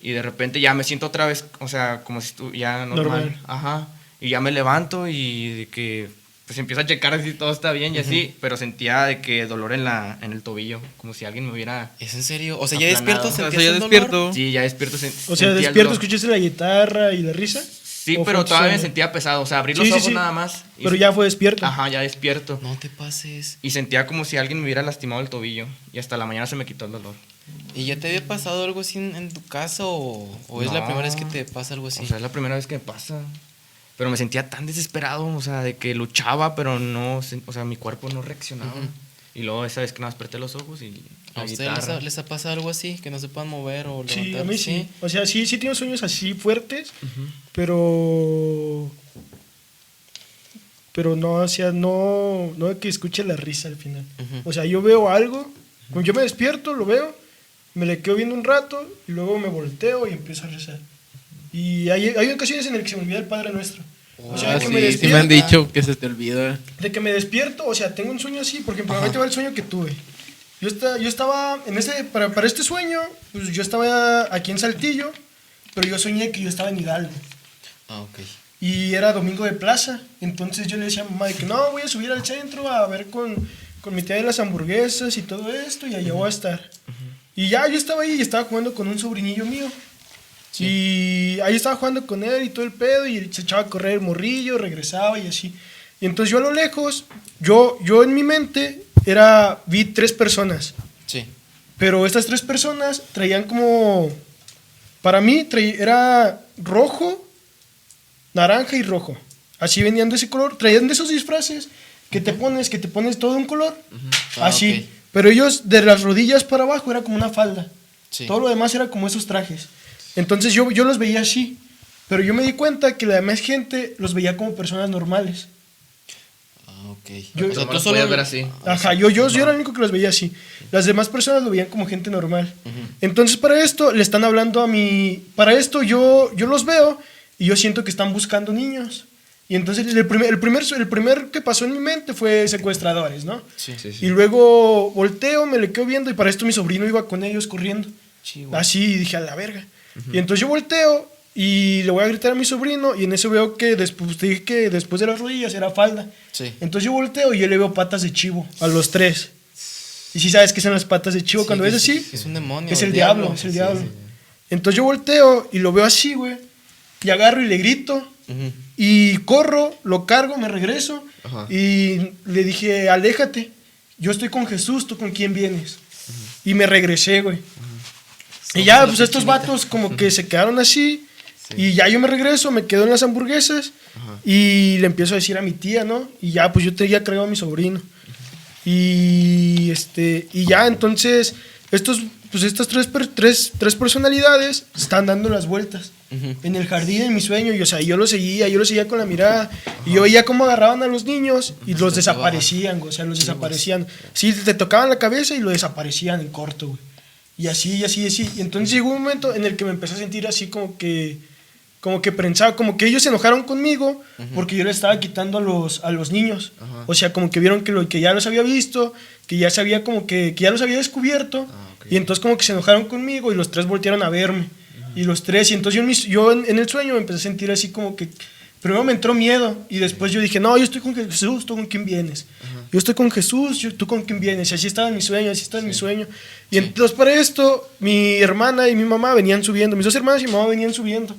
Y de repente ya me siento otra vez, o sea, como si estuviera normal. Normal. Ajá. Y ya me levanto y de que pues empiezo a checar si todo está bien y así, pero sentía de que dolor en el tobillo, como si alguien me hubiera... ¿Es en serio? O sea, ya Aplanado. despierto, O sea, sentías ya el dolor? despierto. Sí, ya despierto. O sea, sentía el despierto, dolor. escuchaste la guitarra y la risa. Sí, ¿O pero fue todavía me sueño? sentía pesado, o sea, abrí Sí, los sí, ojos sí. nada más. y Pero ya fue despierto. Ajá, ya despierto. No te pases. Y sentía como si alguien me hubiera lastimado el tobillo. Y hasta la mañana se me quitó el dolor. ¿Y ya te había pasado algo así en tu casa o es la No. primera vez que te pasa algo así? O sea, es la primera vez que me pasa. Pero me sentía tan desesperado, o sea, de que luchaba, pero no, o sea, mi cuerpo no reaccionaba. Y luego esa vez que nada, desperté los ojos y ¿A la ustedes guitarra. les ha pasado algo así? Que no se puedan mover o levantar. Sí, a mí sí. O sea, sí tengo sueños así fuertes, pero no, o sea, no que escuche la risa al final. O sea, yo veo algo, cuando yo me despierto, lo veo, me le quedo viendo un rato y luego me volteo y empiezo a rezar. Y hay ocasiones en las que se me olvida el Padre Nuestro. O sea, Ah, que sí, me sí me han despierta, dicho que se te olvida. de que me despierto, o sea, tengo un sueño así, por ejemplo, ahorita va el sueño que tuve. Yo estaba en para este sueño, pues yo estaba aquí en Saltillo, pero yo soñé que yo estaba en Hidalgo. Ah, ok. Y era domingo de plaza. Entonces yo le decía a mamá de que no, voy a subir al centro a ver con mi tía de las hamburguesas y todo esto, y allá voy a estar. Y ya yo estaba ahí y estaba jugando con un sobrinillo mío. Y ahí estaba jugando con él y todo el pedo, y se echaba a correr el morrillo, regresaba y así. Y entonces yo a lo lejos, yo en mi mente vi 3 personas. Sí. Pero estas 3 personas traían como... Para mí era rojo, naranja y rojo. Así venían de ese color. Traían de esos disfraces que te pones todo un color. Ah, Así. ok. Pero ellos de las rodillas para abajo era como una falda. Sí. Todo lo demás era como esos trajes. Entonces yo los veía así. Pero yo me di cuenta que la demás gente los veía como personas normales. Ah, ok. Yo- O sea, ¿Cómo los podías ver así? Ajá, yo era el único que los veía así. Las demás personas lo veían como gente normal. Entonces, para esto, le están hablando a mi... Para esto, yo los veo y yo siento que están buscando niños. Y entonces, el primer que pasó en mi mente fue secuestradores, ¿no? Sí. Y luego volteo, me le quedo viendo y para esto mi sobrino iba con ellos corriendo. Chihuahua. Así, y dije, a la verga. Y entonces yo volteo y le voy a gritar a mi sobrino y en eso veo que te dije que después de las rodillas era falda. Sí. Entonces yo volteo y yo le veo patas de chivo a los 3. Y si sabes qué son las patas de chivo, Sí, cuando que ves así, es un demonio. es el diablo, es el diablo. Entonces yo volteo y lo veo así, güey. Y agarro y le grito. Ujú. Y corro, lo cargo, me regreso. Ajá. Y le dije, aléjate. Yo estoy con Jesús, ¿tú con quién vienes? Y me regresé, güey. Y ya, pues estos vatos como que se quedaron así. Y ya yo me regreso, me quedo en las hamburguesas. Y le empiezo a decir a mi tía, ¿no? Y ya, pues yo tenía cargado a mi sobrino. Y ya, entonces, estas tres personalidades están dando las vueltas. en el jardín, en mi sueño, y o sea, yo lo seguía con la mirada, y yo veía cómo agarraban a los niños y los desaparecían, güey, o sea, los desaparecían. Sí, te tocaban la cabeza y lo desaparecían en corto, güey. Y así. Y entonces llegó un momento en el que me empecé a sentir así como que pensaba, como que ellos se enojaron conmigo porque yo le estaba quitando a los niños. O sea, como que vieron que ya los había visto, que ya sabía como que ya los había descubierto. Y entonces como que se enojaron conmigo y los tres voltearon a verme. Y los tres, y entonces yo en el sueño me empecé a sentir así como que, primero me entró miedo y después yo dije, no, yo estoy con Jesús, ¿tú con quién vienes? Yo estoy con Jesús, ¿tú con quién vienes? Y así estaba en mi sueño, Y entonces para esto, mi hermana y mi mamá venían subiendo, mis dos hermanas y mi mamá venían subiendo.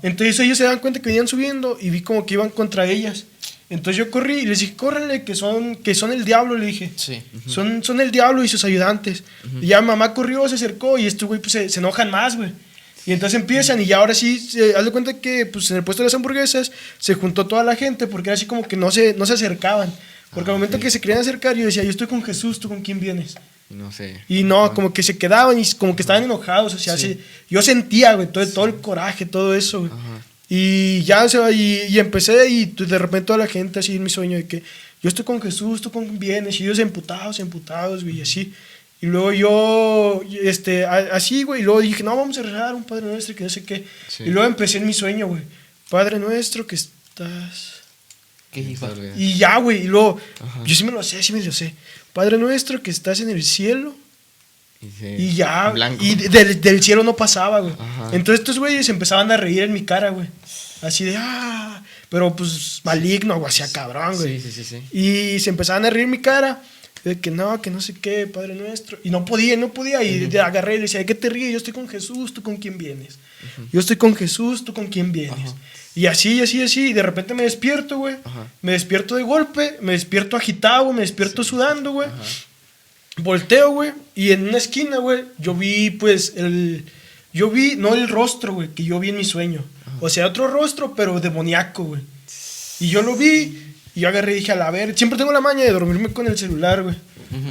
Entonces ellos se dan cuenta que venían subiendo y vi como que iban contra ellas. Entonces yo corrí y les dije, córranle, que son el diablo, le dije. Sí. Son el diablo y sus ayudantes. Y ya mamá corrió, se acercó y estos güey pues se enojan más, güey. Y entonces empiezan y ya ahora sí, haz de cuenta que pues en el puesto de las hamburguesas se juntó toda la gente porque era así como que no se acercaban. Porque al momento que se querían acercar yo decía, yo estoy con Jesús, ¿tú con quién vienes? No sé. Y no, como que se quedaban y como que estaban enojados, o sea, yo sentía, güey, todo el coraje, todo eso, güey. Y ya, o sea, y empecé y de repente toda la gente así en mi sueño de que yo estoy con Jesús, ¿tú con quién vienes? Y ellos emputados, güey, y así. Y luego yo, así, güey, y luego dije, no, vamos a rezar un Padre Nuestro, que no sé qué. Sí. Y luego empecé en mi sueño, güey, Padre Nuestro que estás... ¿Qué hijo? Y ya, güey, y luego, yo sí me lo sé. Padre Nuestro que estás en el cielo. Y ya, y del cielo no pasaba, güey. Entonces estos güeyes empezaban a reír en mi cara, güey. Así de, pero pues maligno, güey, hacía cabrón, güey. Sí. Y se empezaban a reír en mi cara. De que no sé qué, Padre Nuestro. Y no podía. Y agarré y le decía, ¿de qué te ríes? Yo estoy con Jesús, ¿tú con quién vienes? Yo estoy con Jesús, ¿tú con quién vienes? Y así. Y de repente me despierto, güey. Me despierto de golpe, me despierto agitado, me despierto sudando, güey. Volteo, güey. Y en una esquina, güey, yo vi, pues, no el rostro, güey, que yo vi en mi sueño. O sea, otro rostro, pero demoníaco, güey. Y yo lo vi. Y yo agarré y dije, a la ver, siempre tengo la maña de dormirme con el celular, güey.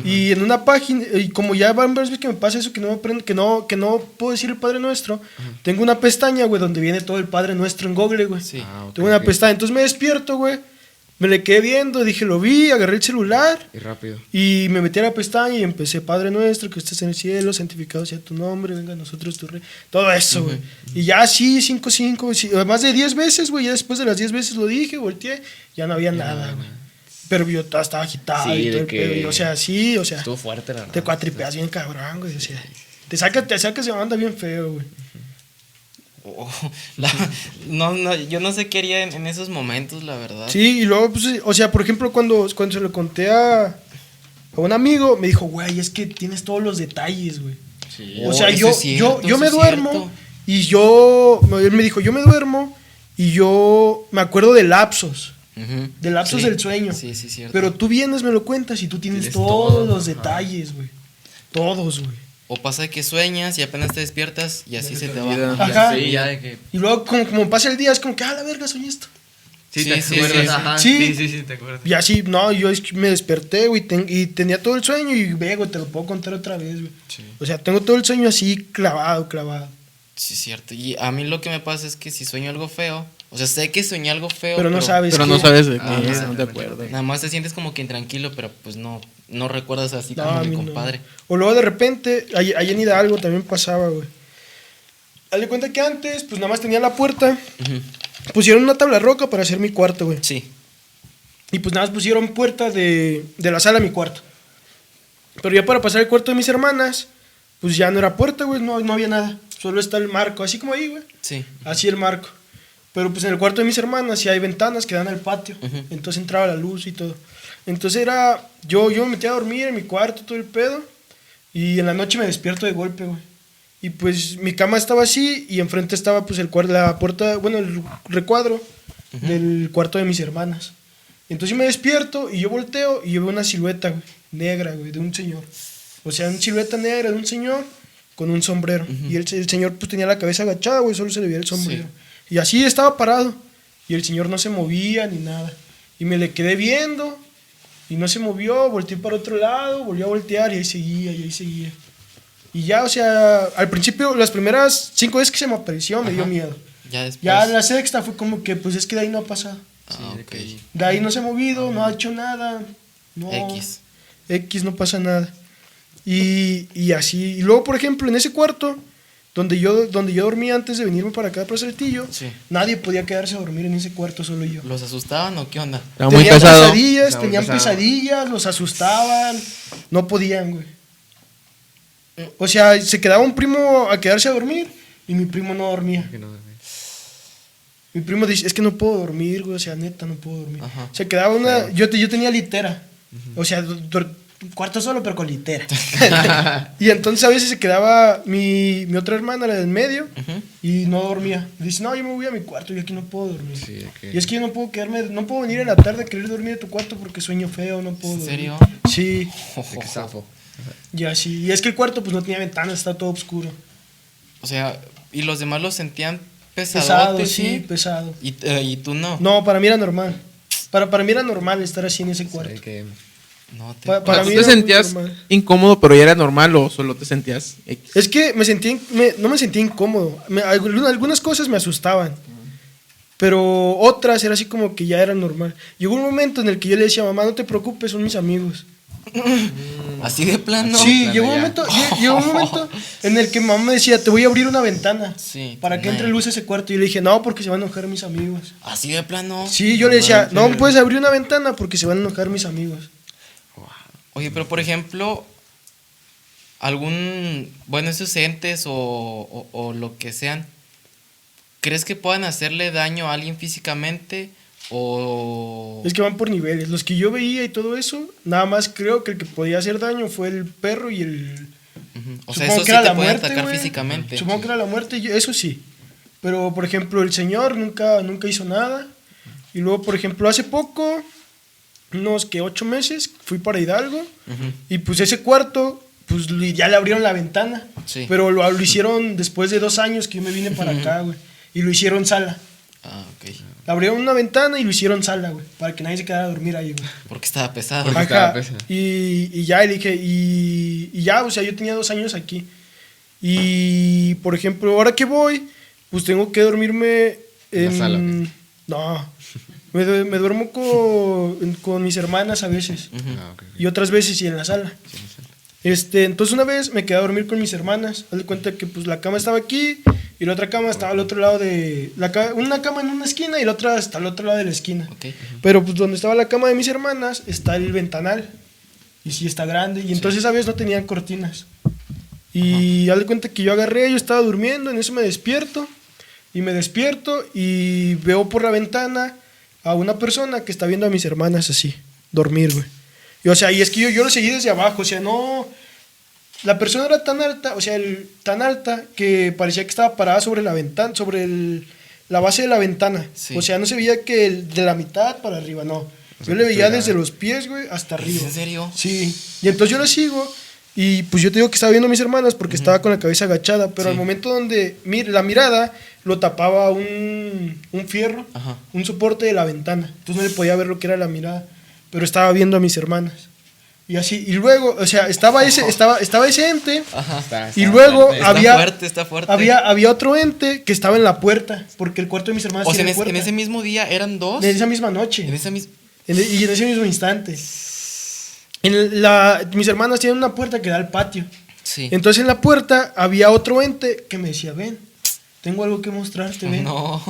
Y en una página, y como ya van varias veces que me pasa eso, que no me aprendo, que no puedo decir el Padre Nuestro, tengo una pestaña, güey, donde viene todo el Padre Nuestro en Google, güey. Sí. Tengo una pestaña, entonces me despierto, güey, me le quedé viendo, dije, lo vi, agarré el celular. Y rápido. Y me metí a la pestaña y empecé, Padre Nuestro, que estés en el cielo, santificado sea tu nombre, venga a nosotros tu rey. Todo eso, güey. Y ya así, 5, más de 10 veces, güey, ya después de las 10 veces lo dije, volteé, ya no había nada, güey. Pero yo estaba agitado y todo el pedo. Y, o sea, estuvo fuerte, la verdad. Te cuatripeas bien cabrón, güey. O sea, te sacas de onda bien feo, güey. Yo no sé qué haría en esos momentos, la verdad. Sí, y luego, pues, o sea, por ejemplo, cuando se lo conté a un amigo, me dijo, güey, es que tienes todos los detalles, güey. Sí. O sea, yo me duermo cierto. Él me dijo, yo me duermo y yo me acuerdo de lapsos. De lapsos del sueño. Sí, cierto. Pero tú vienes, me lo cuentas y tú tienes todos los detalles, güey. Todos, güey. O pasa que sueñas y apenas te despiertas y así se te va. Ajá. Sí, ya de que... Y luego, como pasa el día, es como que, la verga, soñé esto. Sí, te acuerdas. Ajá. Sí, te acuerdas. Y así, no, yo me desperté, güey, y tenía todo el sueño y, güey, te lo puedo contar otra vez, güey. Sí. O sea, tengo todo el sueño así clavado. Sí, cierto. Y a mí lo que me pasa es que si sueño algo feo, o sea, sé que soñé algo feo, pero no sabes. Pero qué. no sabes de qué, no no te acuerdas. Nada más te sientes como que intranquilo, pero pues no recuerdas así como mi compadre. No. O luego de repente, allá en Hidalgo también pasaba, güey. Haz de cuenta que antes, pues nada más tenía la puerta. Pusieron una tabla roca para hacer mi cuarto, güey. Sí. Y pues nada más pusieron puerta de la sala a mi cuarto. Pero ya para pasar el cuarto de mis hermanas, pues ya no era puerta, güey, no había nada. Solo está el marco, así como ahí, güey. Sí. Así el marco. Pero pues en el cuarto de mis hermanas sí hay ventanas que dan al patio. Entonces entraba la luz y todo. Entonces yo me metía a dormir en mi cuarto, todo el pedo. Y en la noche me despierto de golpe, güey. Y pues mi cama estaba así y enfrente estaba pues la puerta, bueno, el recuadro del cuarto de mis hermanas. Entonces yo me despierto y yo volteo y yo veo una silueta, güey, negra, güey, de un señor. O sea, una silueta negra de un señor con un sombrero. Y el señor pues tenía la cabeza agachada, güey, solo se le veía el sombrero. Sí. Y así estaba parado. Y el señor no se movía ni nada. Y me le quedé viendo y no se movió, volteé para otro lado, volvió a voltear y ahí seguía. Y ya, o sea, al principio, las primeras 5 veces que se me apareció me dio miedo. Ya después. Ya la sexta fue como que, pues es que de ahí no ha pasado. Ah, de ok. que- De ahí no se ha movido, no ha hecho nada. No, X. no pasa nada. Y así. Y luego, por ejemplo, en ese cuarto, donde yo dormía antes de venirme para acá, para Saltillo, Sí. nadie podía quedarse a dormir en ese cuarto, solo yo. ¿Los asustaban o qué onda? Estaba muy Tenían pesado. pesadillas, Estaba tenían pesado. pesadillas, los asustaban, no podían, güey. O sea, se quedaba un primo a quedarse a dormir y mi primo no dormía. que no- Mi primo dice, es que no puedo dormir, güey, o sea, neta, no puedo dormir. Ajá. Se quedaba una, yo tenía litera, o sea, cuarto solo, pero con litera. Y entonces a veces se quedaba mi otra hermana, la del medio, Ujú. y no dormía. Dice, no, yo me voy a mi cuarto, yo aquí no puedo dormir. Sí, de que- Y es que yo no puedo quedarme, no puedo venir en la tarde a querer dormir en tu cuarto porque sueño feo, no puedo ¿En dormir. serio? Sí, de que zafo. y así. Y es que el cuarto pues no tenía ventanas, está todo oscuro. O sea, ¿y los demás los sentían Pesado, pesadotes? sí, pesado. ¿Y tú no? No, para mí era normal. Para mí era normal estar así en ese cuarto. De que- No te... Para ¿Tú mí te era muy sentías normal. incómodo, pero ya era normal o solo te sentías X? Es que no me sentía incómodo. Algunas cosas me asustaban. Pero otras era así como que ya era normal. Llegó un momento en el que yo le decía, mamá, no te preocupes, son mis amigos. Así de plano. Sí, plano llegó un, ya. momento, llegó un momento en el que mamá me decía, te voy a abrir una ventana Sí, para que entre no. luz a ese cuarto. Y yo le dije, no, porque se van a enojar mis amigos. Así de plano. Sí, yo le decía, no puedes abrir una ventana porque se van a enojar mis amigos. Oye, pero por ejemplo, esos entes o lo que sean, ¿crees que puedan hacerle daño a alguien físicamente o...? Es que van por niveles. Los que yo veía y todo eso, nada más creo que el que podía hacer daño fue el perro y el... Ujú. O sea, Supongo eso que sí era te la puede muerte, atacar güey. físicamente. Supongo que era la muerte, eso sí. Pero, por ejemplo, el señor nunca hizo nada. Y luego, por ejemplo, hace poco, unos 8 meses, fui para Hidalgo. Ujú. Y pues ese cuarto, pues ya le abrieron la ventana. Sí. Pero lo hicieron después de 2 años que yo me vine para acá, güey. Y lo hicieron sala. Ah, ok. Le abrieron una ventana y lo hicieron sala, güey. Para que nadie se quedara a dormir ahí, güey. Porque estaba pesado. Porque Ajá. estaba pesado. Y ya, y le dije, y ya, o sea, yo tenía 2 años aquí. Y, por ejemplo, ahora que voy, pues tengo que dormirme ¿En la sala o qué? No, me duermo con mis hermanas a veces. Ujú. Ah, ok, ok. Y otras veces y en la sala. Entonces una vez me quedé a dormir con mis hermanas. Haz de cuenta que pues la cama estaba aquí y la otra cama estaba al otro lado de... una cama en una esquina y la otra hasta al otro lado de la esquina. Ok. Pero pues donde estaba la cama de mis hermanas está el ventanal. Y sí está grande. Y entonces esa vez no tenían cortinas. Y haz de cuenta que yo estaba durmiendo, en eso me despierto. Y me despierto y veo por la ventana a una persona que está viendo a mis hermanas así, dormir, güey. Y o sea, y es que yo lo seguí desde abajo, o sea, no... La persona era tan alta, o sea, tan alta que parecía que estaba parada sobre la ventana, la base de la ventana. Sí. O sea, no se veía que de la mitad para arriba, no. Yo le veía desde los pies, güey, hasta arriba. ¿En serio? Sí. Y entonces yo la sigo y pues yo te digo que estaba viendo a mis hermanas porque estaba con la cabeza agachada, pero Sí. al momento donde la mirada lo tapaba un fierro, Ajá. un soporte de la ventana. Entonces no le podía ver lo que era la mirada, pero estaba viendo a mis hermanas. Y así, y luego, o sea, estaba ese ente. Ajá. Y luego Está fuerte. había otro ente que estaba en la puerta, porque el cuarto de mis hermanas O sea, tiene en puerta. ese mismo día eran dos. En esa misma noche. En esa misma... Y en ese mismo instante. Mis hermanas tienen una puerta que da al patio. Sí. Entonces en la puerta había otro ente que me decía, ven, tengo algo que mostrarte, ven. No.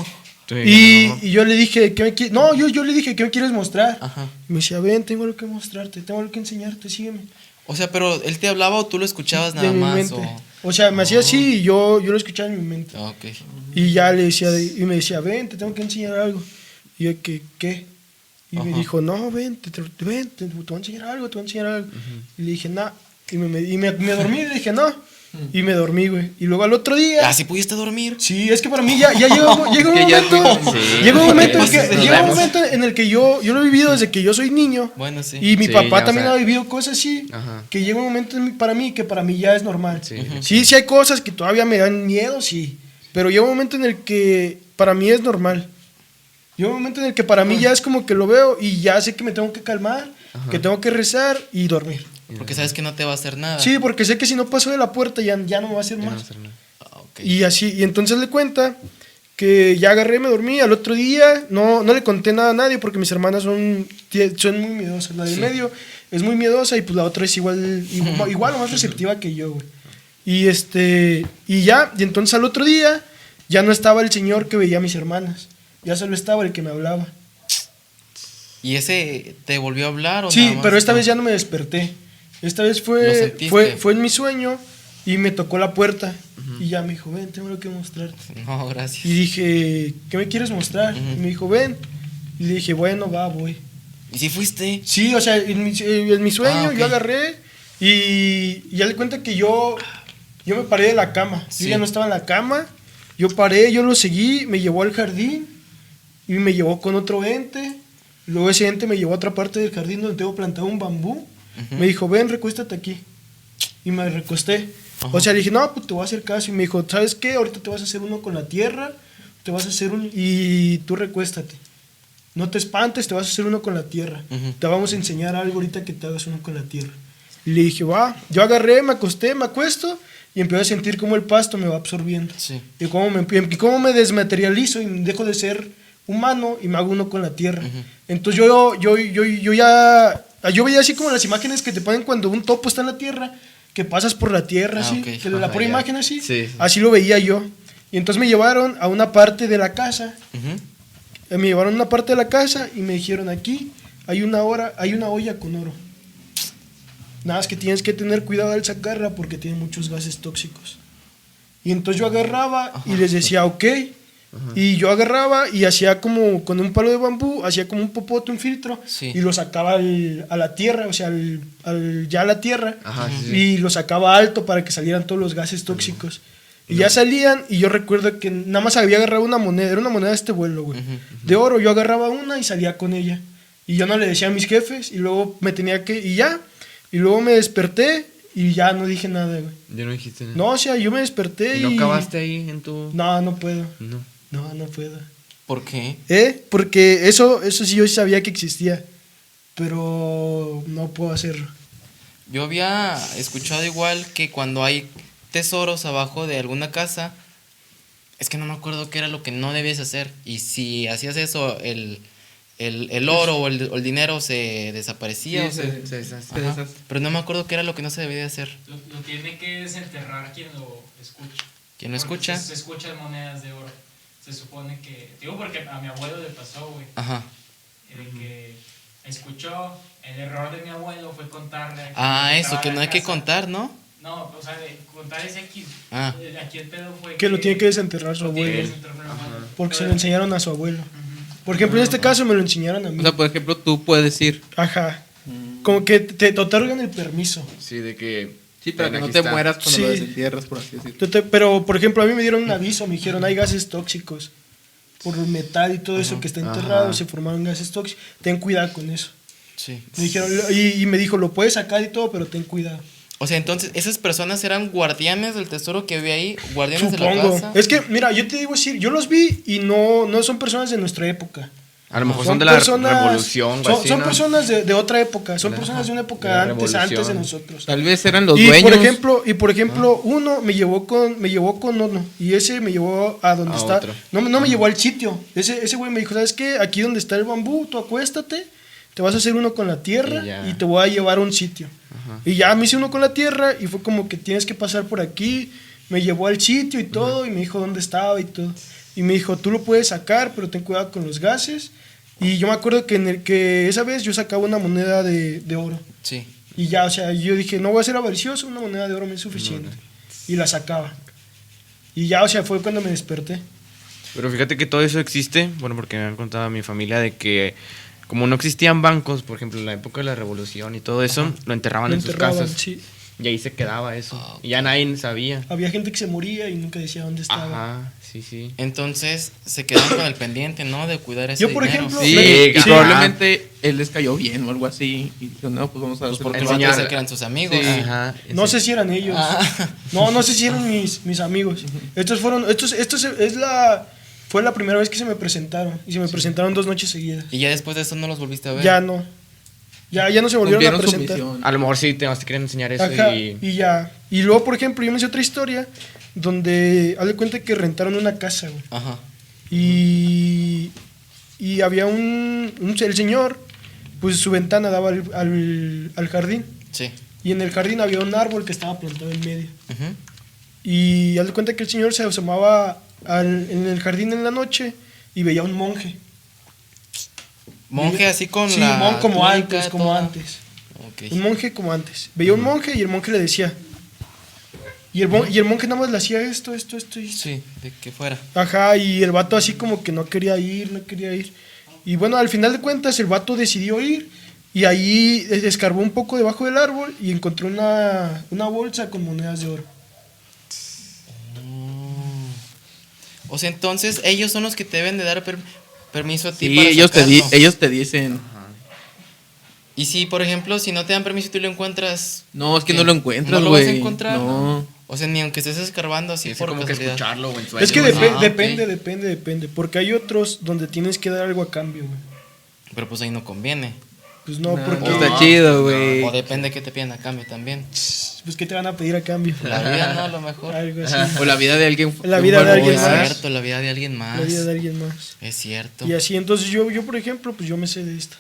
Y yo le dije, yo le dije, ¿qué me quieres mostrar? Ajá. Y me decía, ven, tengo algo que mostrarte, tengo algo que enseñarte, sígueme. O sea, pero él te hablaba o tú lo escuchabas De nada mi más. mente. O sea, me hacía así y yo lo escuchaba en mi mente. Ok. Y ya le decía, y me decía, ven, te tengo que enseñar algo. Y yo, ¿qué? Y me Ajá. dijo, no, ven, te voy a enseñar algo, te voy a enseñar algo. Y le dije, no. Y me dormí y le dije, no. Y me dormí, güey. Y luego al otro día... Ah, ¿sí pudiste dormir? Sí, es que para mí ya llegó un Que momento... ya sí. Llega un momento, Sí, sí, llega un sí. momento en el que yo lo he vivido desde que yo soy niño. Bueno, sí. Y mi Sí, papá ya, también o sea, ha vivido cosas así. Ajá. Que llega un momento para mí que para mí ya es normal. Sí. Sí hay cosas que todavía me dan miedo, sí. Pero llega un momento en el que para mí es normal. Llega un momento en el que para mí ya es como que lo veo y ya sé que me tengo que calmar, que tengo que rezar y dormir. Porque sabes que no te va a hacer nada. Sí, porque sé que si no paso de la puerta ya no me va a hacer Ya no más. hacer nada. Ah, ok. Y así, y entonces le cuenta que ya agarré, me dormí. Al otro día no le conté nada a nadie porque mis hermanas son muy miedosas. La de medio es muy miedosa y pues la otra es igual o más receptiva que yo, güey. Y entonces al otro día ya no estaba el señor que veía a mis hermanas. Ya solo estaba el que me hablaba. ¿Y ese te volvió a hablar o Sí, nada más? pero esta vez ya no me desperté. Esta vez ¿Lo sentiste? fue en mi sueño y me tocó la puerta. Y ya me dijo, ven, tengo algo que mostrarte. No, gracias. Y dije, ¿qué me quieres mostrar? Y me dijo, ven. Y le dije, bueno, voy. ¿Y si fuiste? Sí, o sea, en mi sueño Ok. yo agarré y ya le cuenta que yo me paré de la cama. Sí. Yo ya no estaba en la cama. Yo paré, yo lo seguí, me llevó al jardín y me llevó con otro ente. Luego ese ente me llevó a otra parte del jardín donde tengo plantado un bambú. Me dijo, ven, recuéstate aquí. Y me recosté. Ajá. O sea, le dije, no, pues te voy a hacer caso. Y me dijo, ¿sabes qué? Ahorita te vas a hacer uno con la tierra. Te vas a hacer y tú recuéstate. No te espantes, te vas a hacer uno con la tierra. Te vamos a enseñar algo ahorita que te hagas uno con la tierra. Y le dije, va. Yo agarré, me acosté, me acuesto y empiezo a sentir cómo el pasto me va absorbiendo. Sí. Y cómo me desmaterializo y dejo de ser humano y me hago uno con la tierra. Entonces yo veía así como las imágenes que te ponen cuando un topo está en la tierra, que pasas por la tierra, así, ok. que la pura ya. imagen así. Sí, sí. Así lo veía yo. Y entonces me llevaron a una parte de la casa. Me llevaron a una parte de la casa y me dijeron, aquí hay una olla con oro. Nada más que tienes que tener cuidado al sacarla porque tiene muchos gases tóxicos. Y entonces yo agarraba y les decía, ok. Y yo agarraba y hacía como con un palo de bambú, hacía como un popote, un filtro, Sí. y lo sacaba a la tierra, o sea, ya a la tierra, Ajá, sí, sí. y lo sacaba alto para que salieran todos los gases tóxicos. Y ya salían, y yo recuerdo que nada más había agarrado una moneda, era una moneda de este vuelo, güey, de oro. Yo agarraba una y salía con ella. Y yo no le decía a mis jefes, y luego me tenía que, y ya, y luego me desperté, y ya no dije nada, güey. Yo no dijiste nada. No, o sea, yo me desperté ¿Y no acabaste ahí en tu...? No, no puedo. No. No puedo. ¿Por qué? Porque eso sí yo sabía que existía, pero no puedo hacerlo. Yo había escuchado igual que cuando hay tesoros abajo de alguna casa, es que no me acuerdo qué era lo que no debías hacer. Y si hacías eso, el oro o el dinero se desaparecía. o se- Ajá. Pero no me acuerdo qué era lo que no se debía de hacer. Lo tiene que desenterrar quien lo escucha. ¿Quién lo Porque escucha? Se escuchan monedas de oro. Se supone que... Digo porque a mi abuelo le pasó, güey. Ajá. De que escuchó, el error de mi abuelo fue contarle... a quien Ah, eso, entraba que a no la hay que casa. contar, ¿no? No, o sea, de contar ese aquí. Ah. Aquí el pedo fue Que lo tiene que desenterrar su lo tiene que abuelo, desenterrar mi abuelo. porque se Pero- lo enseñaron a su abuelo. Por ejemplo, en este caso me lo enseñaron a mí. O sea, por ejemplo, tú puedes ir. Ajá. Como que te otorgan el permiso. Sí, de que... Sí, para que Aquí no te está. mueras cuando Sí. lo desentierras, por así decirlo. Pero, por ejemplo, a mí me dieron un aviso, me dijeron, hay gases tóxicos. Por el metal y todo eso que está enterrado, Ajá. se formaron gases tóxicos. Ten cuidado con eso. Sí. Me dijeron, y me dijo, lo puedes sacar y todo, pero ten cuidado. O sea, entonces, ¿esas personas eran guardianes del tesoro que había ahí? ¿Guardianes de la Supongo. casa? Es que, mira, yo te digo decir, yo los vi y no son personas de nuestra época. A lo mejor son de la revolución, Son, o así, son ¿no? personas de otra época, son personas de una de época la antes de revolución. nosotros. Tal vez eran los Y dueños. por ejemplo, uno me llevó con uno y ese me llevó a donde A está. otro. No me llevó al sitio. Ese güey me dijo, ¿sabes qué? Aquí donde está el bambú, tú acuéstate, te vas a hacer uno con la tierra Y ya. y te voy a llevar a un sitio. Y ya me hice uno con la tierra y fue como que tienes que pasar por aquí. Me llevó al sitio y todo y me dijo dónde estaba y todo. Y me dijo, tú lo puedes sacar, pero ten cuidado con los gases. Y yo me acuerdo que esa vez yo sacaba una moneda de oro. Sí. Y ya, o sea, yo dije, no voy a ser avaricioso, una moneda de oro me es suficiente. Y la sacaba. Y ya, o sea, fue cuando me desperté. Pero fíjate que todo eso existe, bueno, porque me han contado a mi familia de que como no existían bancos, por ejemplo, en la época de la revolución y todo eso, lo enterraban Lo en sus enterraban, casas. sí. Y ahí se quedaba eso. Ah, ok. Y ya nadie sabía. Había gente que se moría y nunca decía dónde estaba. Ajá, sí, sí. Entonces, se quedaron con el pendiente, ¿no? De cuidar ese Yo, por dinero. ejemplo, Sí, me- y sí. probablemente él les cayó bien o algo así. Y dijo, no, pues vamos a Pues hacer porque algo. lo van a enseñar. pensar que eran sus amigos. Sí. Ajá. No sé si eran ellos. No sé si eran mis amigos. Fue la primera vez que se me presentaron. Y se me presentaron 2 noches seguidas. Y ya después de eso no los volviste a ver. Ya no. Ya no se volvieron a Cumplieron su presentar. misión. A lo mejor sí te quieren enseñar eso Ajá, y... y ya. Y luego, por ejemplo, yo me hice otra historia donde, haz de cuenta que rentaron una casa, güey. Ajá. Y había el señor, pues su ventana daba al jardín. Sí. Y en el jardín había un árbol que estaba plantado en medio. Ujú. Y haz de cuenta que el señor se asomaba en el jardín en la noche y veía un monje. Monje así con Sí, la como túnica antes, como toda. antes. Ok. Un monje como antes. Veía un monje y el monje le decía. Y el monje nada más le hacía esto. Sí, de que fuera. Ajá, y el vato así como que no quería ir. Y bueno, al final de cuentas el vato decidió ir y ahí escarbó un poco debajo del árbol y encontró una bolsa con monedas de oro. O sea, entonces ellos son los que te deben de dar permiso a ti Sí, para ellos sacarlo. ellos te dicen. Y si, por ejemplo, si no te dan permiso y tú lo encuentras... No, es que ¿qué? no lo encuentras, ¿No lo vas a güey. encontrar? No. O sea, ni aunque estés escarbando así Tienes por como que casualidad. escucharlo, güey, en sueños. Es que güey. ok. depende, porque hay otros donde tienes que dar algo a cambio, güey. Pero pues ahí no conviene. Pues no, No, porque está chido, güey. O depende que te pidan a cambio también. pues ¿qué te van a pedir a cambio? La vida no, a lo mejor. Algo así. O la vida de alguien. La vida de Oh, alguien es más. cierto, la vida de alguien más. La vida de alguien más. Es cierto. Y así, entonces yo por ejemplo, pues yo me sé de esto.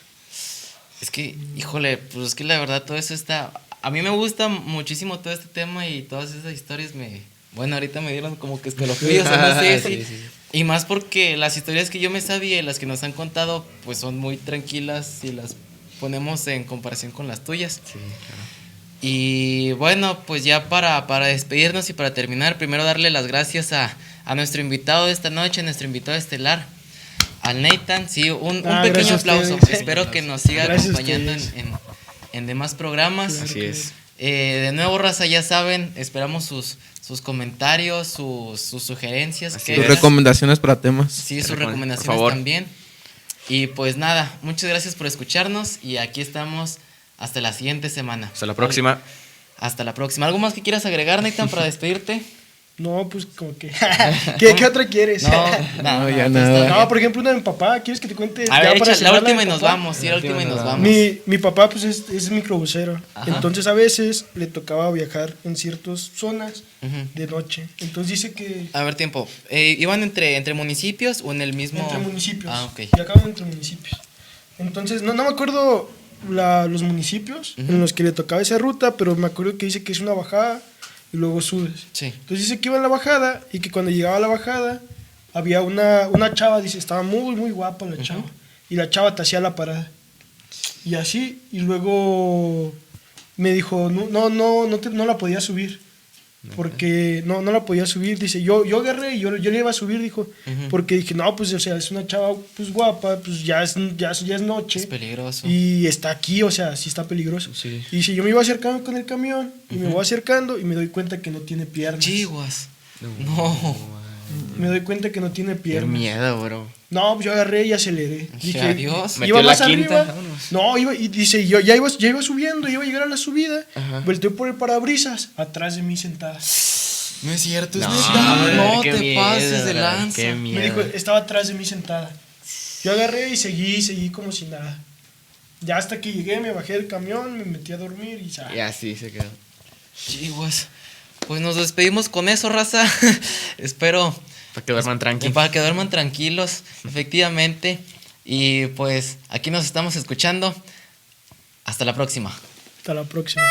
Es que, híjole, pues es que la verdad todo eso está... A mí me gusta muchísimo todo este tema y todas esas historias me... Bueno, ahorita me dieron como que escalofríos, o no sé, sí. Y más porque las historias que yo me sabía y las que nos han contado, pues son muy tranquilas si las ponemos en comparación con las tuyas. Sí, claro. Y bueno, pues ya para despedirnos y para terminar, primero darle las gracias a nuestro invitado de esta noche, nuestro invitado estelar, al Nathan. Sí, un pequeño gracias a aplauso. ustedes. Espero que nos siga Gracias a acompañando ustedes. en demás programas. Claro Así que es. De nuevo, raza, ya saben, esperamos sus comentarios, sus sugerencias. Así que Tus es. recomendaciones para temas. Sí, sus Por recomendaciones favor. también. Y pues nada, muchas gracias por escucharnos y aquí estamos hasta la siguiente semana. Hasta la próxima. Hasta la próxima. ¿Algo más que quieras agregar, Nathan, para despedirte? No, pues como que ¿Qué otra quieres? No, ya tú nada. estás No, bien. por ejemplo, una de mi papá, ¿quieres que te cuente? A ya ver, para echa la cerrar última de y mi nos papá? vamos. Sí, la última y nos vamos. Mi papá pues es microbusero, Ajá. entonces a veces le tocaba viajar en ciertas zonas Ujú. de noche. Entonces dice que A ver, tiempo. ¿Iban entre municipios o en el mismo...? entre municipios, Ah, ok. viajaban entre municipios. Entonces no me acuerdo los municipios en los que le tocaba esa ruta, pero me acuerdo que dice que es una bajada y luego subes. Sí. Entonces dice que iba en la bajada y que cuando llegaba a la bajada había una chava, dice, estaba muy guapa la chava. Y la chava te hacía la parada. Y así, y luego me dijo, no la podía subir. Porque no la podía subir. Dice, yo agarré y yo le iba a subir, dijo. Ujú. Porque dije, no, pues, o sea, es una chava pues guapa, pues ya es noche. Es peligroso. Y está aquí, o sea, sí está peligroso. Sí. Y dice, yo me iba acercando con el camión y me voy acercando y me doy cuenta que no tiene piernas. Chiguas. No. Me doy cuenta que no tiene Qué piernas. miedo, bro. No, pues yo agarré y aceleré. Dije, adiós. Iba Metió la más quinta, arriba. vámonos. No, y dice, yo ya iba subiendo, iba a llegar a la subida. Ajá. Volteó por el parabrisas, atrás de mí sentada. No es cierto, es No, neta. hombre, No qué te miedo, pases de bro, lanza. qué Me dijo, estaba atrás de mí sentada. Yo agarré y seguí como si nada. Ya hasta que llegué, me bajé del camión, me metí a dormir y ya. Y así se quedó. Chiguas. Pues nos despedimos con eso, raza. Espero Para que duerman tranquilos. para que duerman tranquilos, efectivamente. Y pues aquí nos estamos escuchando. Hasta la próxima. Hasta la próxima.